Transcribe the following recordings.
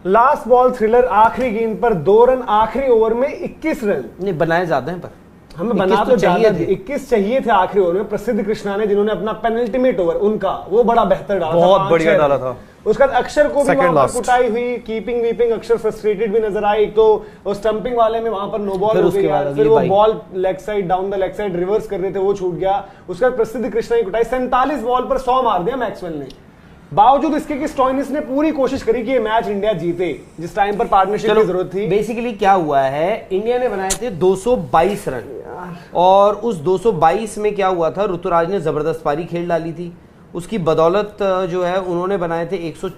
Last ball thriller, आखिरी गेंद पर 2 रन, आखिरी ओवर में 21 रन। नहीं बनाए ज्यादा हैं, पर हमें बना तो चाहिए थे, 21 चाहिए थे आखिरी ओवर में। प्रसिद्ध कृष्णा ने, जिन्होंने अपना पेनल्टीमेट ओवर उनका वो बड़ा बेहतर डाला, बहुत बढ़िया डाला था। उसके बाद अक्षर को भी वहां पर कुटाई हुई, कीपिंग वीपिंग, अक्षर फ्रस्ट्रेटेड भी नजर आए। एक तो वो स्टंपिंग वाले में वहां पर नो बॉल हो गया, फिर वो ball leg side, down the leg side reverse कर रहे थे, वो छूट गया। उसके बाद प्रसिद्ध कृष्णा की कुटाई, 47 बॉल पर 100 मार दिया मैक्सवेल ने। बावजूद इसके कि स्टोइनिस ने पूरी कोशिश करी कि ये मैच इंडिया जीते, जिस टाइम पर पार्टनरशिप की जरूरत थी। बेसिकली क्या हुआ है, इंडिया ने बनाए थे 222 रन, और उस 222 में क्या हुआ था, ऋतुराज ने जबरदस्त पारी खेल डाली थी। उसकी बदौलत जो है उन्होंने बनाए थे 100,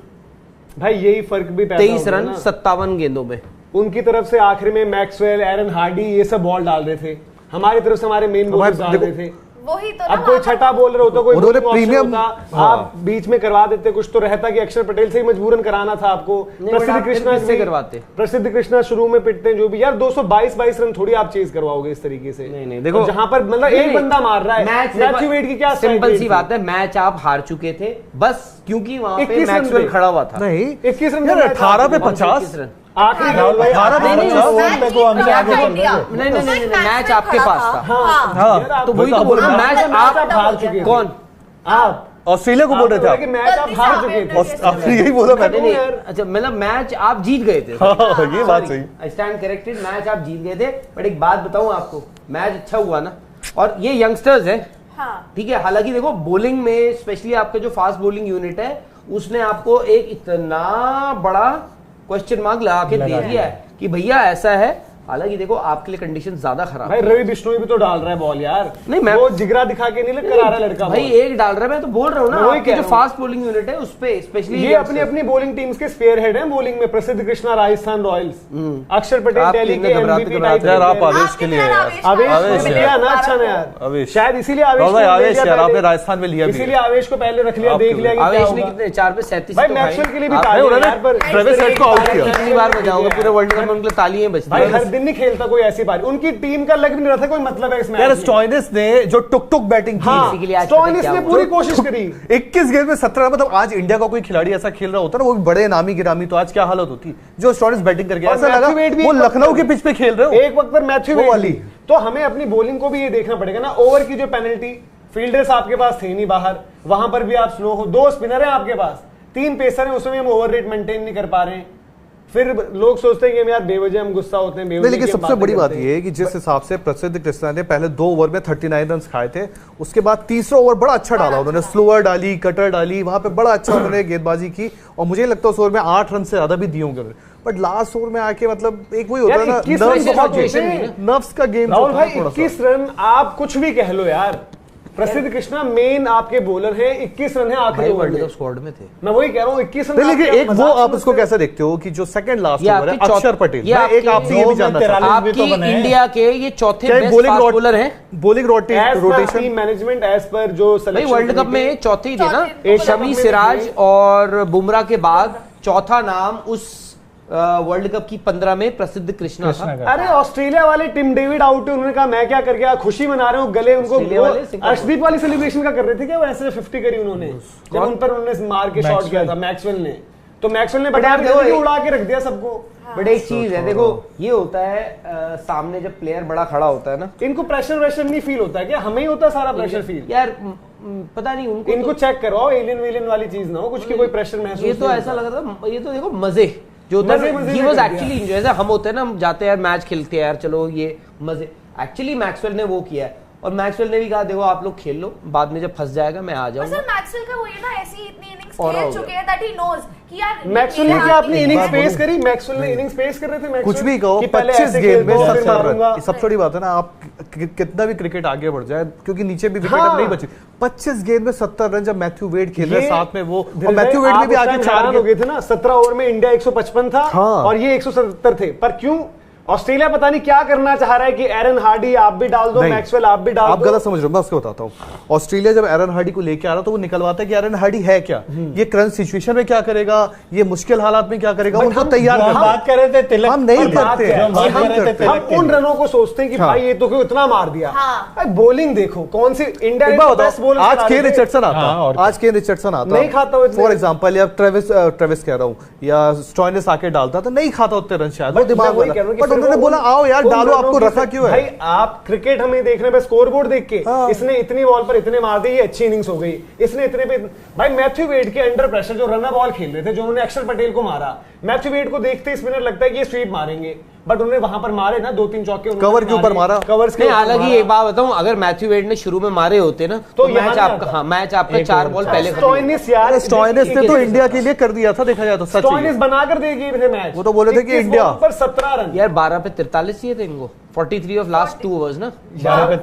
भाई यही फर्क भी 23 रन 57 गेंदों में। उनकी तरफ से आखिर में मैक्सवेल, एरन हार्डी ये सब बॉल डाल रहे थे, हमारी तरफ से हमारे मेन बॉलर डाल रहे थे। वही तो अब कोई छठा बॉलर होता, कोई प्रीमियम आप बीच में करवा देते, कुछ तो रहता कि अक्षर पटेल से ही मजबूरन कराना था आपको। प्रसिद्ध कृष्णा से करवाते, प्रसिद्ध कृष्णा शुरू में पिटते हैं जो भी यार, 222 रन थोड़ी आप चेज करवाओगे इस तरीके से। नहीं देखो, जहां पर मतलब एक बंदा मार रहा है, मैथ्यू वेड की क्या सिंपल सी बात है, मैच आप हार चुके थे बस, क्योंकि वहां पे मैक्सवेल खड़ा हुआ था। नहीं 21 रन, 18 पे 50 रन आखिरी मैच आपके पास था। हाँ तो वही तो बोल रहा हूँ, मैच आप हार चुके। कौन? आप ऑस्ट्रेलिया को बोल रहे थे, मैच आप हार चुके थे। यही बोला मैंने। अच्छा मतलब मैच आप जीत गए थे। ये बात सही, आई स्टैंड करेक्टेड, मैच आप जीत गए थे। बट एक बात बताऊं आपको, मैच अच्छा हुआ ना, और ये यंगस्टर्स है, ठीक है। हालांकि देखो बॉलिंग में स्पेशली आपका जो फास्ट बॉलिंग यूनिट है, उसने आपको एक इतना बड़ा क्वेश्चन मार्क लगा के दे दिया है कि भैया ऐसा है। हालांकि देखो आपके लिए कंडीशन ज्यादा खराब है। रवि बिश्नोई भी तो डाल रहा है बॉल यार। नहीं मैं वो जिगरा दिखा के नहीं करा रहा लड़का भाई, एक डाल रहा है। मैं तो बोल रहा हूँ ना, आपकी जो फास्ट बॉलिंग यूनिट है उस पे स्पेशली ये अपनी अपनी बॉलिंग टीम्स के स्पेयर हेड हैं बॉलिंग में। प्रसिद्ध कृष्णा राजस्थान रॉयल्स, अक्षर पटेल दिल्ली के एमवीपी टाइप। यार आप आवेश के लिए आवेश लिया ना, अच्छा ना यार, शायद इसीलिए आवेश यार आपने राजस्थान में लिया, इसीलिए आवेश को पहले रख लिया, देख लिया। आवेश ने कितने 4 पे 37 भाई मैक्सवेल के लिए भी तालियां यार, पर ट्रेविस हेड को आउट किया। कितनी बार बजाओगे पूरे वर्ल्ड कप में, उनके तालियां बजती भाई, हर दिन नहीं खेलता कोई ऐसी बारी। उनकी टीम का लग भी नहीं रहा था कोई मतलब है इस मैच में। स्टोइनिस ने जो टुक बैटिंग की, स्टोइनिस ने पूरी कोशिश करी। 21 गेंद में 17, मतलब आज इंडिया का कोई खिलाड़ी ऐसा खेल रहा होता ना, वो भी बड़े नामी गिरामी, तो आज क्या हालत होती जो स्टोइनिस बैटिंग करके। ऐसा लगा वो लखनऊ के पिच पे खेल रहे हो एक वक्त पर मैथ्यू वेड वाली। तो हमें अपनी बॉलिंग को भी ये देखना पड़ेगा ना। ओवर की जो पेनल्टी, फील्डर्स आपके पास थे नहीं बाहर, वहां पर भी आप स्लो हो। 2 स्पिनर है आपके पास, 3 पेसर है, उसमें हम ओवर रेट मेंटेन नहीं कर पा रहे हैं। फिर लोग सोचते हैं कि यार बेवजह हम गुस्सा होते हैं। लेकिन सबसे बड़ी बात यह है कि जिस हिसाब से प्रसिद्ध कृष्णा ने पहले 2 ओवर में 39 रन खाए थे, उसके बाद तीसरा ओवर बड़ा अच्छा डाला उन्होंने, स्लोअर डाली, कटर डाली, वहां पे बड़ा अच्छा उन्होंने गेंदबाजी की, और मुझे लगता है उस ओवर में 8 रन से ज्यादा भी दिए होंगे। बट लास्ट ओवर में आके मतलब एक वही होता है ना, नर्व्स का गेम। राहुल भाई 21 रन आप कुछ भी कह लो यार, प्रसिद्ध कृष्णा मेन आपके बॉलर हैं, 21 रन है आखिरी वर्ल्ड कप स्क्वाड में थे। मैं वही कह रहा हूँ 21 रन। लेकिन एक वो आप इसको कैसे देखते हो कि जो सेकंड लास्ट ओवर है अक्षर पटेल, मैं एक आपसे ये भी जानना चाहता हूं, आपकी इंडिया के ये चौथे बेस्ट फास्ट बॉलर हैं बॉलिंग रोटेशन टीम मैनेजमेंट एज पर जो सिलेक्शन वर्ल्ड कप में चौथे ही थे ना, शमी सिराज और बुमराह के बाद चौथा नाम उस वर्ल्ड कप की 15 में प्रसिद्ध कृष्णा था। अरे ऑस्ट्रेलिया वाले टिम डेविड आउट है, उन्होंने कहा मैं क्या कर गया, खुशी मना रहे हो, गले उनको अर्शदीप वाली सेलिब्रेशन का कर रहे थे क्या, वो ऐसे 50 करी उन्होंने जब उन पर उन्होंने मार के शॉट किया था मैक्सवेल ने। तो मैक्सवेल ने बता दिया, उड़ा के रख दिया सबको। बट एक चीज है, देखो ये होता है सामने जब प्लेयर बड़ा खड़ा होता है ना, इनको प्रेशर वेशर नहीं फील होता है क्या? हमें ही होता है सारा प्रेशर फील यार, पता नहीं उनको। इनको चेक करवाओ, एलियन वेलियन वाली चीज ना हो, कुछ की कोई प्रेशर महसूस। ये तो ऐसा लग रहा था, ये तो देखो मजे जो होता है, he was actually enjoy। जैसे हम होते हैं ना, हम जाते हैं यार मैच खेलते हैं यार, चलो ये मजे। एक्चुअली मैक्सवेल ने वो किया है, और मैक्सवेल ने भी कहा देखो आप लोग खेल लो, बाद में जब फंस जाएगा मैं आ जाऊंगा। मैक्सवेल का वो ये ना ऐसी इतनी इनिंग्स खेल चुके हैं दैट ही नोज कि यार मैक्सवेल ने क्या अपनी इनिंग्स पेस करी, मैक्सवेल ने इनिंग्स पेस कर रहे थे। कुछ भी कहो, 25 गेंद में 70 रन, सबसे बड़ी बात है ना, आप कितना भी क्रिकेट आगे बढ़ जाए, क्योंकि नीचे भी विकेट नहीं बची, 25 गेंद में 70 रन जब मैथ्यू वेड खेल रहे साथ में वो, और मैथ्यू वेड में भी आगे 4 हो गए थे ना। 17 ओवर में इंडिया 155 था और ये 177 थे, पर क्यों? ऑस्ट्रेलिया पता नहीं क्या करना चाह रहा है कि एरन हार्डी आप भी डाल दो, मैक्सवेल आप भी डाल दो। आप गलत समझ रहे हो, मैं उसको बताता हूँ। ऑस्ट्रेलिया जब एरन हार्डी को लेके आ रहा तो वो निकलवाता है कि एरन हार्डी है क्या, ये करंट सिचुएशन में क्या करेगा, ये मुश्किल हालात में क्या करेगा, उनको तैयार बात कर रहे थे तिलक, हम नहीं करते। हम उन रनों को सोचते हैं कि भाई ये तो क्यों इतना मार दिया। बॉलिंग देखो कौन सी इंडिया ने बेस्ट बॉलर, आज के रिचर्डसन आता नहीं खाता, फॉर एग्जांपल, या ट्रेविस कह रहा हूँ, या स्टॉइनिस आके डालता तो नहीं खाता उतने रन शायद, वो दिमाग वाला, बट उन्होंने बोला आओ यार डालो, आपको रखा क्यों है भाई। आप क्रिकेट हमें देखने पे स्कोर बोर्ड देख के इसने इतनी बॉल पर इतने मार दिए, ये अच्छी इनिंग्स हो गई, इसने इतने पे। भाई मैथ्यू वेड के अंडर प्रेशर जो रनर बॉल खेल रहे थे, जो उन्होंने अक्षर पटेल को मारा, मैथ्यू वेड को देखते स्पिनर लगता है कि ये स्वीप मारेंगे, बट उन्होंने वहां पर मारे ना 2-3 चौके कवर के ऊपर मारा, कवर्स के। हालांकि एक बात बताऊं, अगर मैथ्यू वेड ने शुरू में मारे होते ना तो मैच आपका 4 बॉल पहले। स्टॉइनिस ने तो इंडिया के लिए कर दिया था, देखा जाए तो सच स्टॉइनिस बनाकर देगी मैच। वो तो बोले थे कि इंडिया पर 17 रन यार 12 पे 43 चाहिए थे इनको, 43 ऑफ लास्ट 2 ओवर्स ना, 12 पे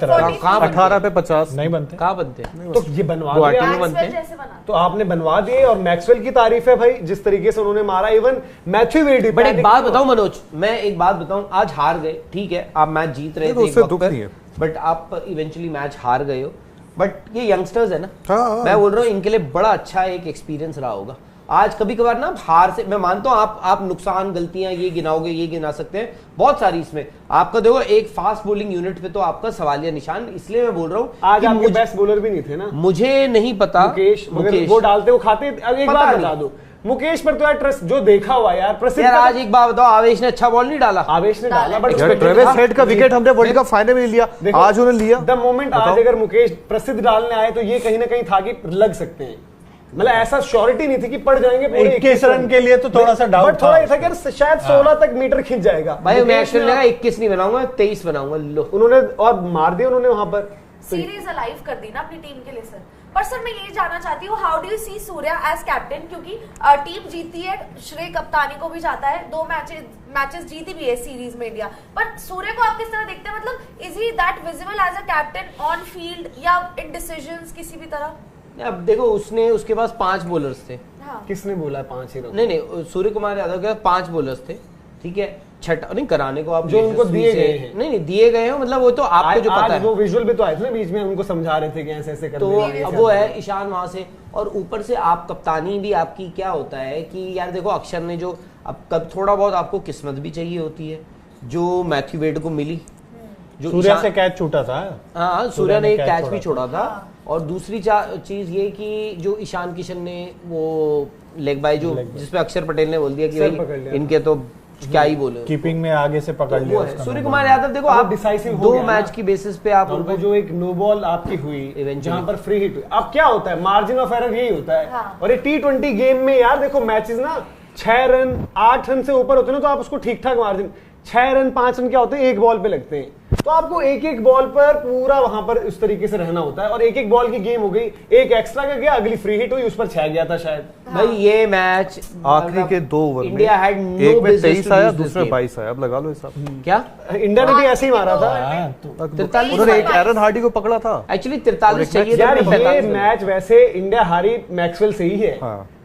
18 पे 50 नहीं बनते, कहाँ बनते? तो ये बनवा दिए, तो आपने बनवा दिए। और मैक्सवेल की तारीफ है भाई, जिस तरीके से उन्होंने मारा, इवन मैथ्यू वेड। बट एक बात बताऊं मनोज, मैं एक बात बताऊं, आज हार गए ठीक है, आप मैच जीत रहे थे बट आप इवेंचुअली मैच हार गए हो, बट ये यंगस्टर्स है ना, मैं बोल रहा हूँ इनके लिए बड़ा अच्छा एक एक्सपीरियंस रहा होगा। आज कभी कभार ना हार से, मैं मानता हूं आप नुकसान गलतियां ये गिनाओगे, ये गिना सकते हैं बहुत सारी, इसमें आपका देखो एक फास्ट बॉलिंग यूनिट पे तो आपका सवालिया निशान, इसलिए मैं बोल रहा हूं आज आपके बेस्ट बॉलर भी नहीं थे ना, मुझे नहीं पता मुकेश वो डालते वो खाते। एक बात बता दो, मुकेश पर तो यार ट्रस्ट जो देखा हुआ यार प्रसिद्ध यार, आज एक बात बताओ, आवेश ने अच्छा बॉल नहीं डाला, आवेश ने डाला बट ट्रेविस हेड का विकेट हमने वर्ल्ड कप फाइनल में लिया, आज उन्होंने लिया। द मोमेंट आज अगर मुकेश प्रसिद्ध डालने आए तो ये कहीं ना कहीं था कि लग सकते हैं, मतलब ऐसा श्योरिटी नहीं थी कि पड़ जाएंगे पूरे 21 रन के लिए, तो थोड़ा सा डाउट था, थोड़ा था कि शायद 16 तक मीटर खिंच जाएगा। भाई मैच ने लगा 21 नहीं बनाऊंगा 23 बनाऊंगा, लो उन्होंने और मार दिया उन्होंने वहां पर, सीरीज अलाइव कर दी ना अपनी टीम के लिए सर। पर सर मैं ये जानना चाहती हूँ, how do you see Surya as captain, क्योंकि टीम जीती है, श्रेय कप्तानी को भी जाता है, 2 मैचेस जीती भी है सीरीज में इंडिया, पर सूर्य को आप किस तरह देखते हैं, मतलब is he that visible as a captain on field या इन डिसीजंस किसी भी तरह? अब देखो उसके पास 5 बॉलर्स थे। हाँ। किसने बोला 5 ही? नहीं सूर्य कुमार यादव के 5 बॉलर्स थे, ठीक है, छठा नहीं कराने को आप जो उनको दिए गए हैं, नहीं दिए गए हैं, मतलब वो तो आपको जो पता है, वो विजुअल भी तो आए थे ना बीच में, उनको समझा रहे थे कि ऐसे ऐसे करना, तो अब वो है ईशान वहां से, और ऊपर से आप कप्तानी भी आपकी क्या होता है कि यार देखो अक्षर ने जो अब कब थोड़ा बहुत आपको किस्मत भी चाहिए होती है, जो मैथ्यू वेड को मिली, जो सूर्या से कैच छूटा था। हाँ सूर्या ने एक कैच भी छोड़ा था, और दूसरी चीज ये कि जो ईशान किशन ने वो लेग बाय जो जिसपे अक्षर पटेल ने बोल दिया कि भाई इनके तो क्या ही बोले, कीपिंग में आगे से पकड़ लिया सूर्य कुमार यादव। देखो आप डिसाइसिव 2 मैच की बेसिस पे आप उनको जो एक नो बॉल आपकी हुई जहां पर फ्री हिट हुई, अब क्या होता है मार्जिन ऑफ एरर यही होता है। और ये T20 गेम में यार देखो मैचेस ना 6 रन 8 रन से ऊपर होते हैं तो आप उसको ठीक ठाक मार्जिन, 6 रन 5 रन क्या होते हैं, एक बॉल पे लगते हैं, तो आपको एक एक बॉल पर पूरा वहां पर उस तरीके से रहना होता है। और एक एक बॉल की गेम हो गई, एक एक्स्ट्रा का गया, अगली फ्री हिट हुई, उस पर 6 गया था शायद। भाई ये मैच आखिरी के 2 ओवर में इंडिया हैड नो एक में 23 आया, दूसरे 22 आया, अब लगा लो हिसाब। क्या इंडिया ने भी ऐसे ही मारा था, 43 उन्होंने एक एरन हार्डी को पकड़ा था, एक्चुअली 43 चाहिए यार। ये मैच वैसे इंडिया हारी मैक्सवेल से ही है,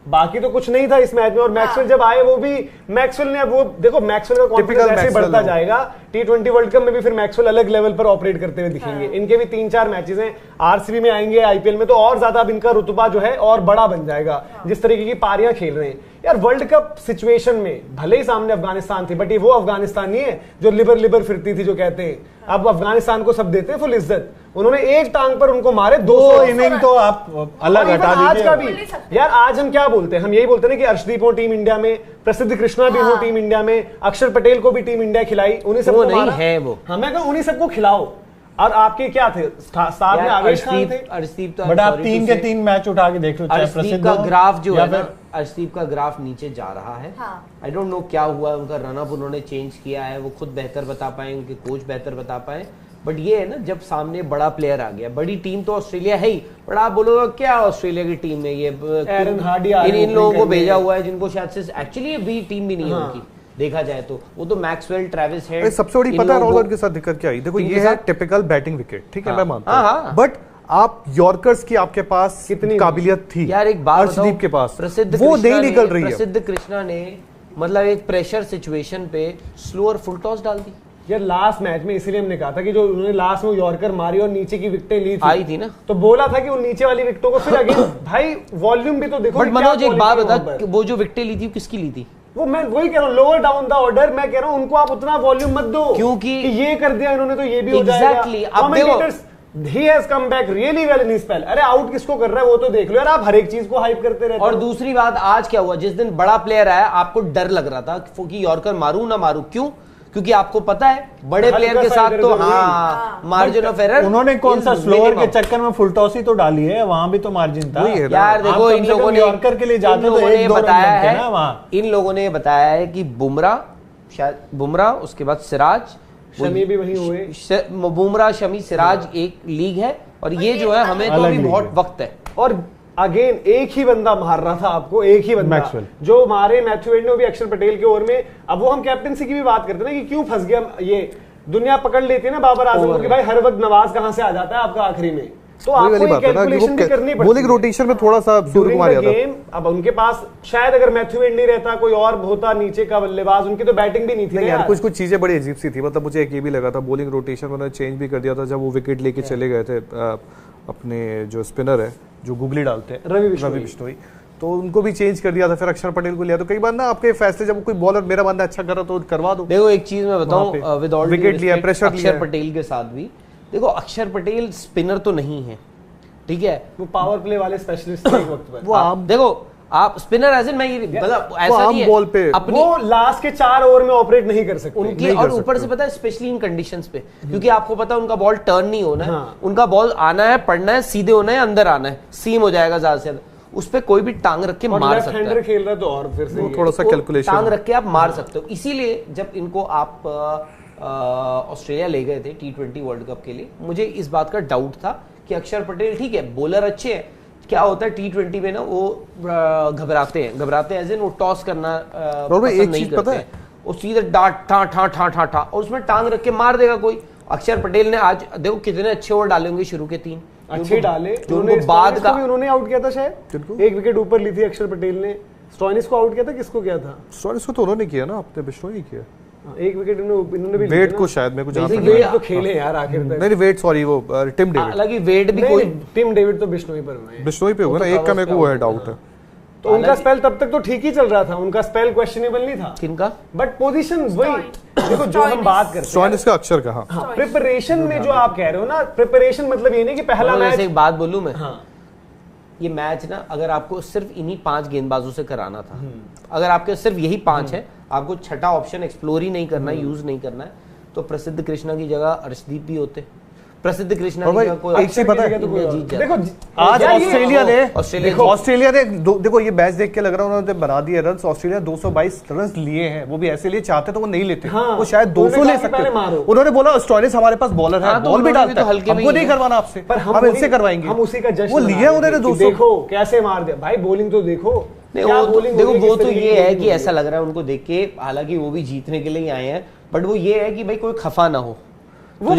बाकी तो कुछ नहीं था इस मैच में। और मैक्सवेल जब आए वो भी मैक्सवेल ने, अब वो देखो मैक्सवेल का कॉन्फिडेंस ऐसे बढ़ता जाएगा, T20 वर्ल्ड कप में भी फिर मैक्सवेल अलग लेवल पर ऑपरेट करते हुए दिखेंगे। इनके भी 3-4 मैचेस हैं, आरसीबी में आएंगे, आईपीएल में तो और ज्यादा अब इनका रुतबा जो है और बड़ा बन जाएगा, जिस तरीके की पारियां खेल रहे हैं यार। वर्ल्ड कप सिचुएशन में भले ही सामने अफगानिस्तान थी, बट ये वो अफगानिस्तान नहीं है जो लिबर फिरती थी, जो कहते हैं। अब अफगानिस्तान को सब देते हैं फुल इज्जत, उन्होंने एक टांग पर उनको मारे 200 इनिंग, तो आप अलग हटा दीजिए। आज का भी यार, आज हम क्या बोलते हैं, हम यही बोलते हैं कि अर्शदीप हो टीम इंडिया में, प्रसिद्ध कृष्णा भी हो टीम इंडिया में, अक्षर पटेल को भी टीम इंडिया खिलाई, उन्हीं सबको नहीं है वो, हमें कहा उन्हीं सबको खिलाओ। और आपके क्या थे साथ में आवेश खान थे, अर्शदीप तो, बट आप 3 के 3 मैच उठा के देख लो, अर्शदीप का ग्राफ जो है ना, अर्शदीप का ग्राफ नीचे जा रहा है। आई डोंट नो क्या हुआ, उनका रनअप उन्होंने चेंज किया है, वो खुद बेहतर बता पाए, उनके कोच बेहतर बता पाए, बट ये है ना जब सामने बड़ा प्लेयर आ गया, बड़ी टीम तो ऑस्ट्रेलिया है ही, बट आप बोलोगे क्या ऑस्ट्रेलिया की टीम में ये एरन हार्डी इन लोगों को भेजा हुआ है जिनको शायद से एक्चुअली भी टीम भी नहीं है उनकी, देखा जाए तो वो तो मैक्सवेल, ट्रेविस हेड। सबसे बड़ी पता है राहुल के साथ दिक्कत क्या आई, देखो ये है टिपिकल बैटिंग विकेट, ठीक है मैं मानता हूं, बट आप यॉर्कर्स की आपके पास कितनी काबिलियत थी यार, एक बात अर्शदीप के पास, प्रसिद्ध वो नहीं निकल रही है। प्रसिद्ध कृष्णा ने मतलब एक प्रेशर सिचुएशन पे स्लोअर फुल टॉस डाल दी यार लास्ट मैच में, इसीलिए हमने कहा था कि जो उन्होंने लास्ट में यॉर्कर मारी और नीचे की विकेटें ली आई थी ना, तो बोला था कि उन नीचे वाली विकेटों को फिर अगेन भाई वॉल्यूम भी तो देखो। बट मनोज एक बात बता, वो जो विकेटें ली थी किसकी ली थी? वो मैं वही कह रहा हूँ, लोअर डाउन द ऑर्डर। मैं कह रहा हूँ उनको आप उतना वॉल्यूम मत दो, क्योंकि ये कर दिया इन्होंने तो ये भी हो जाएगा। He has come back really well in his spell। अरे आउट किसको कर रहा है वो तो देख लो यार, आप हर एक चीज को हाइप करते रहते हो। और दूसरी बात, आज क्या हुआ, जिस दिन बड़ा प्लेयर आया आपको डर लग रहा था कि यॉर्कर मारूं ना मारूं, क्यों? क्योंकि आपको पता है बड़े प्लेयर के साथ तो हाँ मार्जिन ऑफ एरर। उन्होंने कौन सा स्लोअर के चक्कर में फुल टॉस ही तो डाली है, वहां भी तो मार्जिन था यार। देखो इन लोगों ने यॉर्कर के लिए जाते तो एक दो बताया रन है ना वहां। इन लोगों ने बताया है कि बुमराह उसके बाद सिराज, शमी भी वहीं हुए। बुमराह शमी सिराज एक लीग है, और ये जो है हमें तो अभी बहुत वक्त है। और अगेन एक ही बंदा मार रहा था आपको, एक ही बंदा मैक्सवेल जो मारे मैथ्यू वेड ने, वो भी अक्षर पटेल के ओवर में। अब वो हम कैप्टनसी की भी बात करते हैं ना कि क्यों फंस गया ये, दुनिया पकड़ लेती है ना बाबर आजम को कि भाई हर वक्त नवाज कहां से आ जाता है आपका आखिरी में, तो आपको ये कैलकुलेशन भी करनी पड़ती है। बॉलिंग रोटेशन में थोड़ा सा सूर्य कुमार यादव, अब उनके पास शायद अगर मैथ्यू वेड नहीं रहता कोई और होता नीचे का बल्लेबाज, उनकी तो बैटिंग भी नहीं थी यार। कुछ चीजें बड़ी अजीब सी थी, मतलब मुझे एक ये भी लगा था बॉलिंग रोटेशन उन्होंने चेंज भी कर दिया था जब वो विकेट लेके चले गए थे अपने जो स्पिनर है जो गुगली डालते हैं रवि बिश्नोई, तो उनको भी चेंज कर दिया था, फिर अक्षर पटेल को लिया। तो कई बार ना आपके फैसले, जब कोई बॉलर मेरा बंदा अच्छा कर रहा तो करवा दो। देखो एक चीज मैं बताऊं, विद ऑल विकेट लिया, प्रेशर लिया अक्षर पटेल के साथ भी, देखो अक्षर पटेल स्पिनर तो नहीं है, ठीक है, वो पावर प्ले वाले स्पेशलिस्ट थे एक वक्त पर। वो आप देखो, आप स्पिनर एज इन मैं मतलब ऐसा नहीं है बॉल पे वो लास्ट के 4 ओवर में ऑपरेट नहीं कर सकते उनके, और ऊपर से पता है स्पेशली इन कंडीशंस पे, क्योंकि आपको पता है उनका बॉल टर्न नहीं होना है, उनका बॉल आना है, पड़ना है, सीधे होना है, अंदर आना है, सीम हो जाएगा ज्यादा से ज्यादा, उस पे कोई भी टांग रख के मार सकता है। खेल रहा तो और फिर से थोड़ा सा कैलकुलेशन टांग रख के आप मार सकते हो। इसीलिए जब इनको आप ऑस्ट्रेलिया ले गए थे T20 वर्ल्ड कप के लिए, मुझे इस बात का डाउट था कि अक्षर पटेल ठीक है बॉलर अच्छे हैं, क्या होता है T20 में ना वो घबराते हैं एज इन वो टॉस करना पसंद नहीं करते हैं, वो सीधे डांट ठा ठा ठा ठा ठा और उसमें टांग रख के मार देगा कोई। अक्षर पटेल ने आज देखो कितने अच्छे ओवर डाले होंगे, शुरू के 3 अच्छे डाले, जो उनको बाद का उन्होंने आउट किया था, शायद एक विकेट ऊपर ली थी अक्षर पटेल ने, स्टॉइनिस को आउट किया था, किसको किया था? स्टॉइनिस को तो उन्होंने किया ना, अपने बिश्नोई नहीं किया, एक विकेट इन्होंने भी वेट को शायद मेरे को जहां तक वेट तो खेले यार आखिर तक, नहीं वेट सॉरी वो टिम डेविड, हालांकि वेट भी कोई टिम डेविड तो बिश्नोई पर हुए, बिश्नोई पे होगा ना, एक का मेरे को वो है डाउट है। तो उनका स्पेल तब तक तो ठीक ही चल रहा था, उनका स्पेल क्वेश्चनेबल नहीं था। किनका? बट पोजीशन वही, देखो जो हम बात करते हैं स्टॉइनिस का अक्षर कहा, प्रिपरेशन में जो आप कह रहे हो ना, प्रिपरेशन मतलब ये नहीं कि पहला मैच। एक बात बोलूं मैं, हाँ ये मैच ना अगर आपको सिर्फ इन्हीं 5 गेंदबाजों से कराना था, अगर आपके सिर्फ यही 5 है, आपको छठा ऑप्शन एक्सप्लोर ही नहीं करना है, यूज नहीं करना है, तो प्रसिद्ध कृष्णा की जगह अर्शदीप भी होते, प्रसिद्ध कृष्णा की जगह कोई एक चीज पता है, देखो आज ऑस्ट्रेलिया ने देखो ये मैच देख के लग रहा है उन्होंने बना दिए रन, ऑस्ट्रेलिया 222 रन लिए हैं, वो भी ऐसे लिए चाहते तो वो नहीं लेते, वो शायद 200 ले सकते। उन्होंने बोला स्टॉइनिस हमारे पास बॉलर है, बॉल भी डालता है, हमको नहीं करवाना आपसे, पर हम इनसे करवाएंगे, हम उसी का जश्न वो लिए उन्होंने 200। देखो कैसे मार दिया भाई, बॉलिंग तो देखो। देखो वो तो ये है कि ऐसा लग रहा है उनको देख के, हालांकि वो भी जीतने के लिए आए हैं, बट वो ये है कि भाई कोई खफा ना हो। वो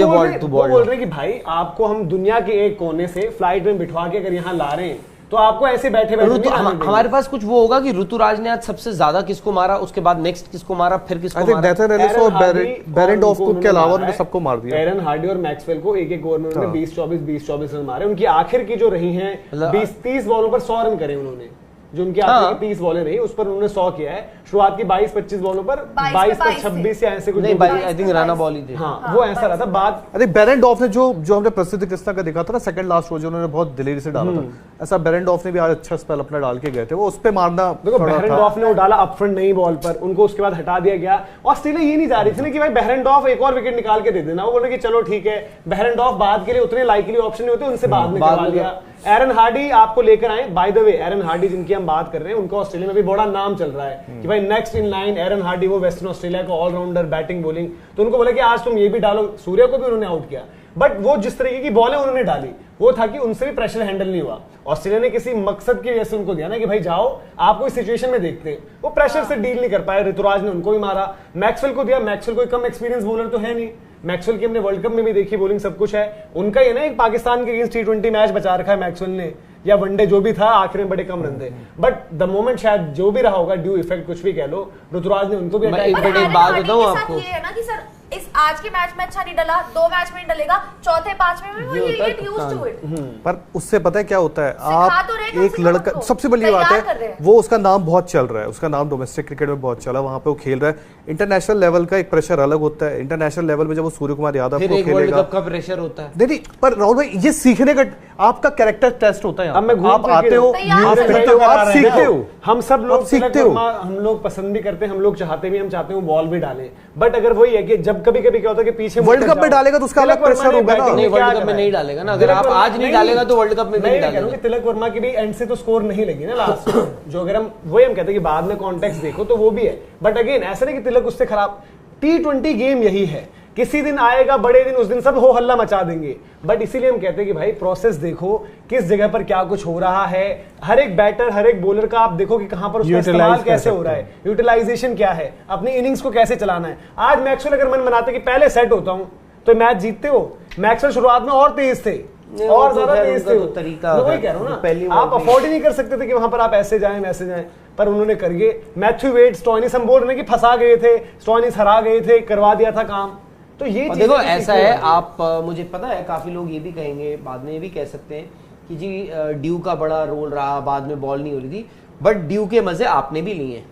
बोल रहे कि भाई आपको हम दुनिया के एक कोने से फ्लाइट में बिठवा के अगर यहाँ ला रहे हैं तो आपको ऐसे बैठे बैठे हमारे पास कुछ वो होगा कि ऋतुराज ने आज सबसे ज्यादा किसको मारा, उसके बाद नेक्स्ट किसको मारा, फिर किसको मारा। बेरेंडोफ को के अलावा उन्होंने सबको मार दिया। एरन हार्डी और मैक्सवेल को एक ओवर में उन्होंने 20-24 रन मारे। उनकी आखिर की जो रही हैं 20-30 बॉलों पर 100 रन करे उन्होंने, जो उनकी आखिर की 30 बॉलें रही उस पर उन्होंने 100 किया है। शुरुआत की 22-25 बॉलों पर 22 पर 26 या ऐसे कुछ, आई थिंक राना बॉल ही थे। हाँ वो ऐसा रहा था बात। अरे बेरेंडोफ ने जो हमने प्रसिद्ध कृष्णा का देखा था ना सेकंड लास्ट ओवर, जो उन्होंने बहुत दिलेरी से डाला था, ऐसा बेरेंडोफ ने भी आज अच्छा स्पेल अपना डाल के गए थे, वो उस पे मारना। देखो बेरेंडोफ ने वो डाला अपफ्रंट नई बॉल पर, उनको उसके बाद हटा दिया गया। ऑस्ट्रेलिया ये नहीं जा रही थी ना कि भाई बेरेंडोफ एक और विकेट निकाल के दे देना, वो बोल रहे कि चलो ठीक है, बेरेंडोफ बाद के लिए उतने लाइकली ऑप्शन नहीं होते, उनसे बाद में करवा लिया। एरन हार्डी आपको लेकर आए, by the way Eran Hardy जिनकी हम बात कर रहे हैं, उनको ऑस्ट्रेलिया में भी बड़ा नाम चल रहा है कि भाई next in line Eran Hardy, वो वेस्टर्न ऑस्ट्रेलिया का ऑलराउंडर, बैटिंग बॉलिंग। तो उनको बोला कि आज तुम ये भी डालो, सूर्य को भी उन्होंने आउट किया, बट वो जिस तरीके की बॉलें उन्होंने डाली वो था कि उनसे भी प्रेशर हैंडल नहीं हुआ। ऑस्ट्रेलिया ने किसी मकसद की वजह से उनको दिया ना कि भाई जाओ आपको इस सिचुएशन में देखते हैं, वो प्रेशर से डील नहीं कर पाए। ऋतुराज ने उनको भी मारा, मैक्सवेल को दिया, मैक्सवेल कोई कम एक्सपीरियंस बॉलर तो है नहीं, मैक्सवेल की हमने वर्ल्ड कप में भी देखी बॉलिंग सब कुछ है। उनका ये ना एक पाकिस्तान के अगेंस्ट T20 मैच बचा रखा है मैक्सवेल ने, या वनडे जो भी था आखिर में बड़े कम रन थे, बट द मोमेंट शायद जो भी रहा होगा, ड्यू इफेक्ट कुछ भी कह लो, ऋतुराज ने उनको भी एक बात बताऊं आपको, ये है ना कि सर इस आज के मैच में अच्छा नहीं डला, 2 मैच में डलेगा, चौथे 5वें में वो ये गेट यूज्ड टू इट। पर उससे पता है क्या होता है, आप एक लड़का, सबसे बड़ी बात है वो उसका नाम बहुत चल रहा है, उसका नाम डोमेस्टिक क्रिकेट में बहुत चला, वहां पे वो खेल रहा है। इंटरनेशनल लेवल का एक प्रेशर अलग होता है, इंटरनेशनल लेवल में जब वो सूर्य कुमार यादव को खेलेगा, वर्ल्ड कप का प्रेशर होता है। नहीं, पर राहुल भाई ये सीखने का आपका कैरेक्टर टेस्ट होता है। अब मैं आप आते हो, आप सीखते हो, हम सब लोग सीखते हो, हम लोग पसंद भी करते हैं, हम लोग चाहते भी, हम चाहते हैं बॉल भी डाले, बट अगर वही है कि जब कभी कभी क्या होता है कि पीछे वर्ल्ड कप में डालेगा तो उसका अलग प्रेशर होगा ना। नहीं, वर्ल्ड कप में नहीं डालेगा ना, अगर आप आज नहीं डालेगा तो वर्ल्ड कप में भी नहीं डालेगा। तिलक वर्मा की भी एंड से तो स्कोर नहीं लगी ना लास्ट, जो अगर हम वही हम कहते हैं कि बाद में कॉन्टेक्स्ट देखो तो वो भी है, बट अगेन ऐसा नहीं कि तिलक उससे खराब। T20 गेम यही है, किसी दिन आएगा बड़े दिन, उस दिन सब हो हल्ला मचा देंगे, बट इसीलिए हम कहते हैं कि भाई प्रोसेस देखो, किस जगह पर क्या कुछ हो रहा है, हर एक बैटर हर एक बॉलर का आप देखो कि कहां पर उसका इस्तेमाल कैसे हो रहा है, यूटिलाइजेशन क्या है, अपनी इनिंग्स को कैसे चलाना है। आज मैक्सवेल अगर मन बनाते कि पहले सेट होता हूं तो मैच जीतते हो, मैक्सवेल शुरुआत में और तेज थे, और ज्यादा तेज थे, तरीका वही कह रहा हूं ना, आप अफोर्ड ही नहीं कर सकते थे कि वहां पर आप ऐसे जाएं वैसे जाएं, पर उन्होंने कर गए। मैथ्यू वेड, स्टॉइनिस, हम बोल रहे हैं कि फंसा गए थे, स्टॉइनिस हरा गए थे, करवा दिया था काम। तो ये देखो ऐसा है, आप मुझे पता है काफी लोग ये भी कहेंगे, बाद में ये भी कह सकते हैं कि जी ड्यू का बड़ा रोल रहा, बाद में बॉल नहीं हो रही थी, बट ड्यू के मजे आपने भी लिए हैं।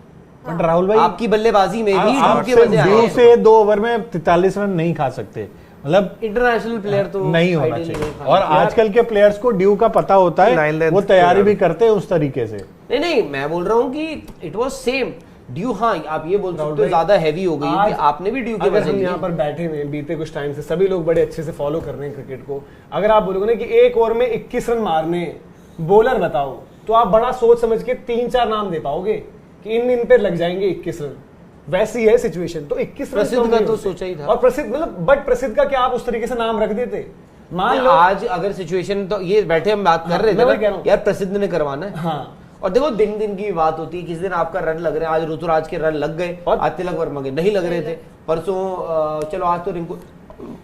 बट राहुल भाई आपकी बल्लेबाजी में भी ड्यू के मजे आए। ड्यू से 2 ओवर में 43 रन नहीं खा सकते, मतलब इंटरनेशनल प्लेयर तो नहीं होना चाहिए। और आजकल के प्लेयर्स को ड्यू का पता होता है, वो तैयारी भी करते हैं उस तरीके से। नहीं, मैं बोल रहा हूँ कि इट वाज सेम ड्यू। हाँ, आप ये बोल सकते हो ज्यादा हैवी हो गई कि आपने भी ड्यू के वजह से। हम यहाँ पर बैठे हुए बीते कुछ टाइम से सभी लोग बड़े अच्छे से फॉलो कर रहे हैं क्रिकेट को, अगर आप बोलोगे ना कि एक ओवर में 21 रन मारने, बॉलर बताओ, तो आप बड़ा सोच समझ के 3-4 नाम दे पाओगे कि इन पे लग जाएंगे 21 रन, वैसी है सिचुएशन। तो 21 प्रसिद्ध का तो सोचा ही था, और प्रसिद्ध मतलब बट प्रसिद्ध का क्या आप उस तरीके से नाम रख देते? मान लो आज अगर सिचुएशन, तो ये बैठे हम बात कर रहे थे ना यार, प्रसिद्ध ने करवाना है। हाँ, और देखो दिन दिन की बात होती है, किस दिन आपका रन लग रहे हैं, आज ऋतुराज के रन लग गए, आज तिलक वर्मा के नहीं लग रहे थे, परसों चलो आज तो रिंकू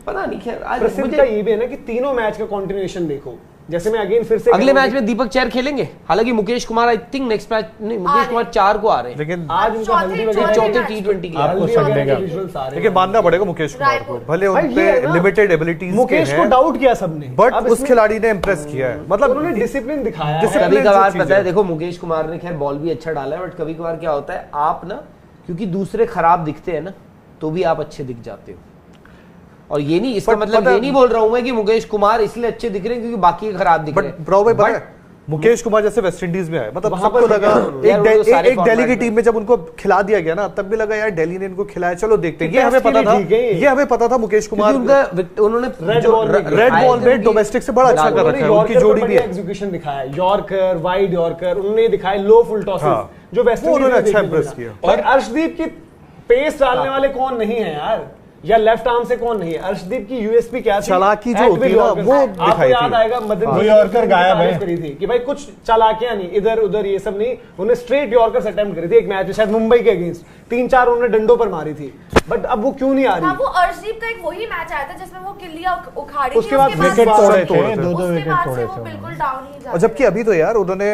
पता नहीं। खैर आज प्रसिद्ध का ये भी है ना कि तीनों मैच का कंटिन्यूएशन देखो, जैसे मैं अगेन फिर से अगले मैच में दीपक चहर खेलेंगे, हालांकि Mukesh Kumar I think next match नहीं, मुकेश कुमार 4 को आ रहे हैं, लेकिन आज उनका हल्दी वगैरह चौथे T20 आपको संडे का, लेकिन मानना पड़ेगा मुकेश कुमार को, भले उनपे लिमिटेड एबिलिटीज मुकेश को डाउट किया सबने, बट उस खिलाड़ी ने इंप्रेस किया है, मतलब उन्होंने डिसिप्लिन दिखाया। कभी कभार पता है, देखो मुकेश कुमार ने खैर बॉल भी अच्छा डाला है, बट कभी कभार क्या होता है, आप ना क्योंकि दूसरे खराब दिखते हैं ना, तो भी आप अच्छे दिख जाते हो। और ये नहीं, इसका मतलब ये नहीं बोल रहा हूं मैं कि मुकेश कुमार इसलिए अच्छे दिख रहे हैं क्योंकि बाकी खराब दिख रहे हैं। मुकेश कुमार जैसे वेस्ट इंडीज में आए, मतलब सबको लगा एक दिल्ली की टीम में जब उनको खिला दिया गया ना, तब भी लगा यार दिल्ली ने इनको खिलाया, चलो देखते हैं। ये हमें पता था मुकेश कुमार उन्होंने रेड बॉल में डोमेस्टिक से बड़ा अच्छा कर रखा है, उनकी जोड़ी भी एग्जीक्यूशन दिखाया, यॉर्कर, वाइड यॉर्कर, उन्होंने दिखाया, लो फुल टॉसेस जो वेस्ट इंडीज ने अच्छा इंप्रेस किया। और अर्शदीप की पेस डालने वाले कौन नहीं है यार, या लेफ्ट आर्म से कौन नहीं है? अर्शदीप की यूएसपी क्या थी? चालाकी जो होती है ना, वो आपको याद आएगा मदन यॉर्कर गायब है करी थी कि भाई कुछ चालाकियां नहीं, इधर उधर ये सब नहीं, उन्हें स्ट्रेट यॉर्कर अटेम्प्ट करी थी एक मैच में, शायद मुंबई के अगेंस्ट 3-4 उन्होंने डंडों पर मारी थी, बट अब वो क्यों नहीं आ रही? वो अर्शदीप का एक वही मैच आया था जिसमें वो किल्लियां उखाड़ी थी, उसके बाद विकेट तोड़े थे, 2-2 विकेट तोड़े थे, बिल्कुल डाउन ही जा। और जबकि अभी तो यार उन्होंने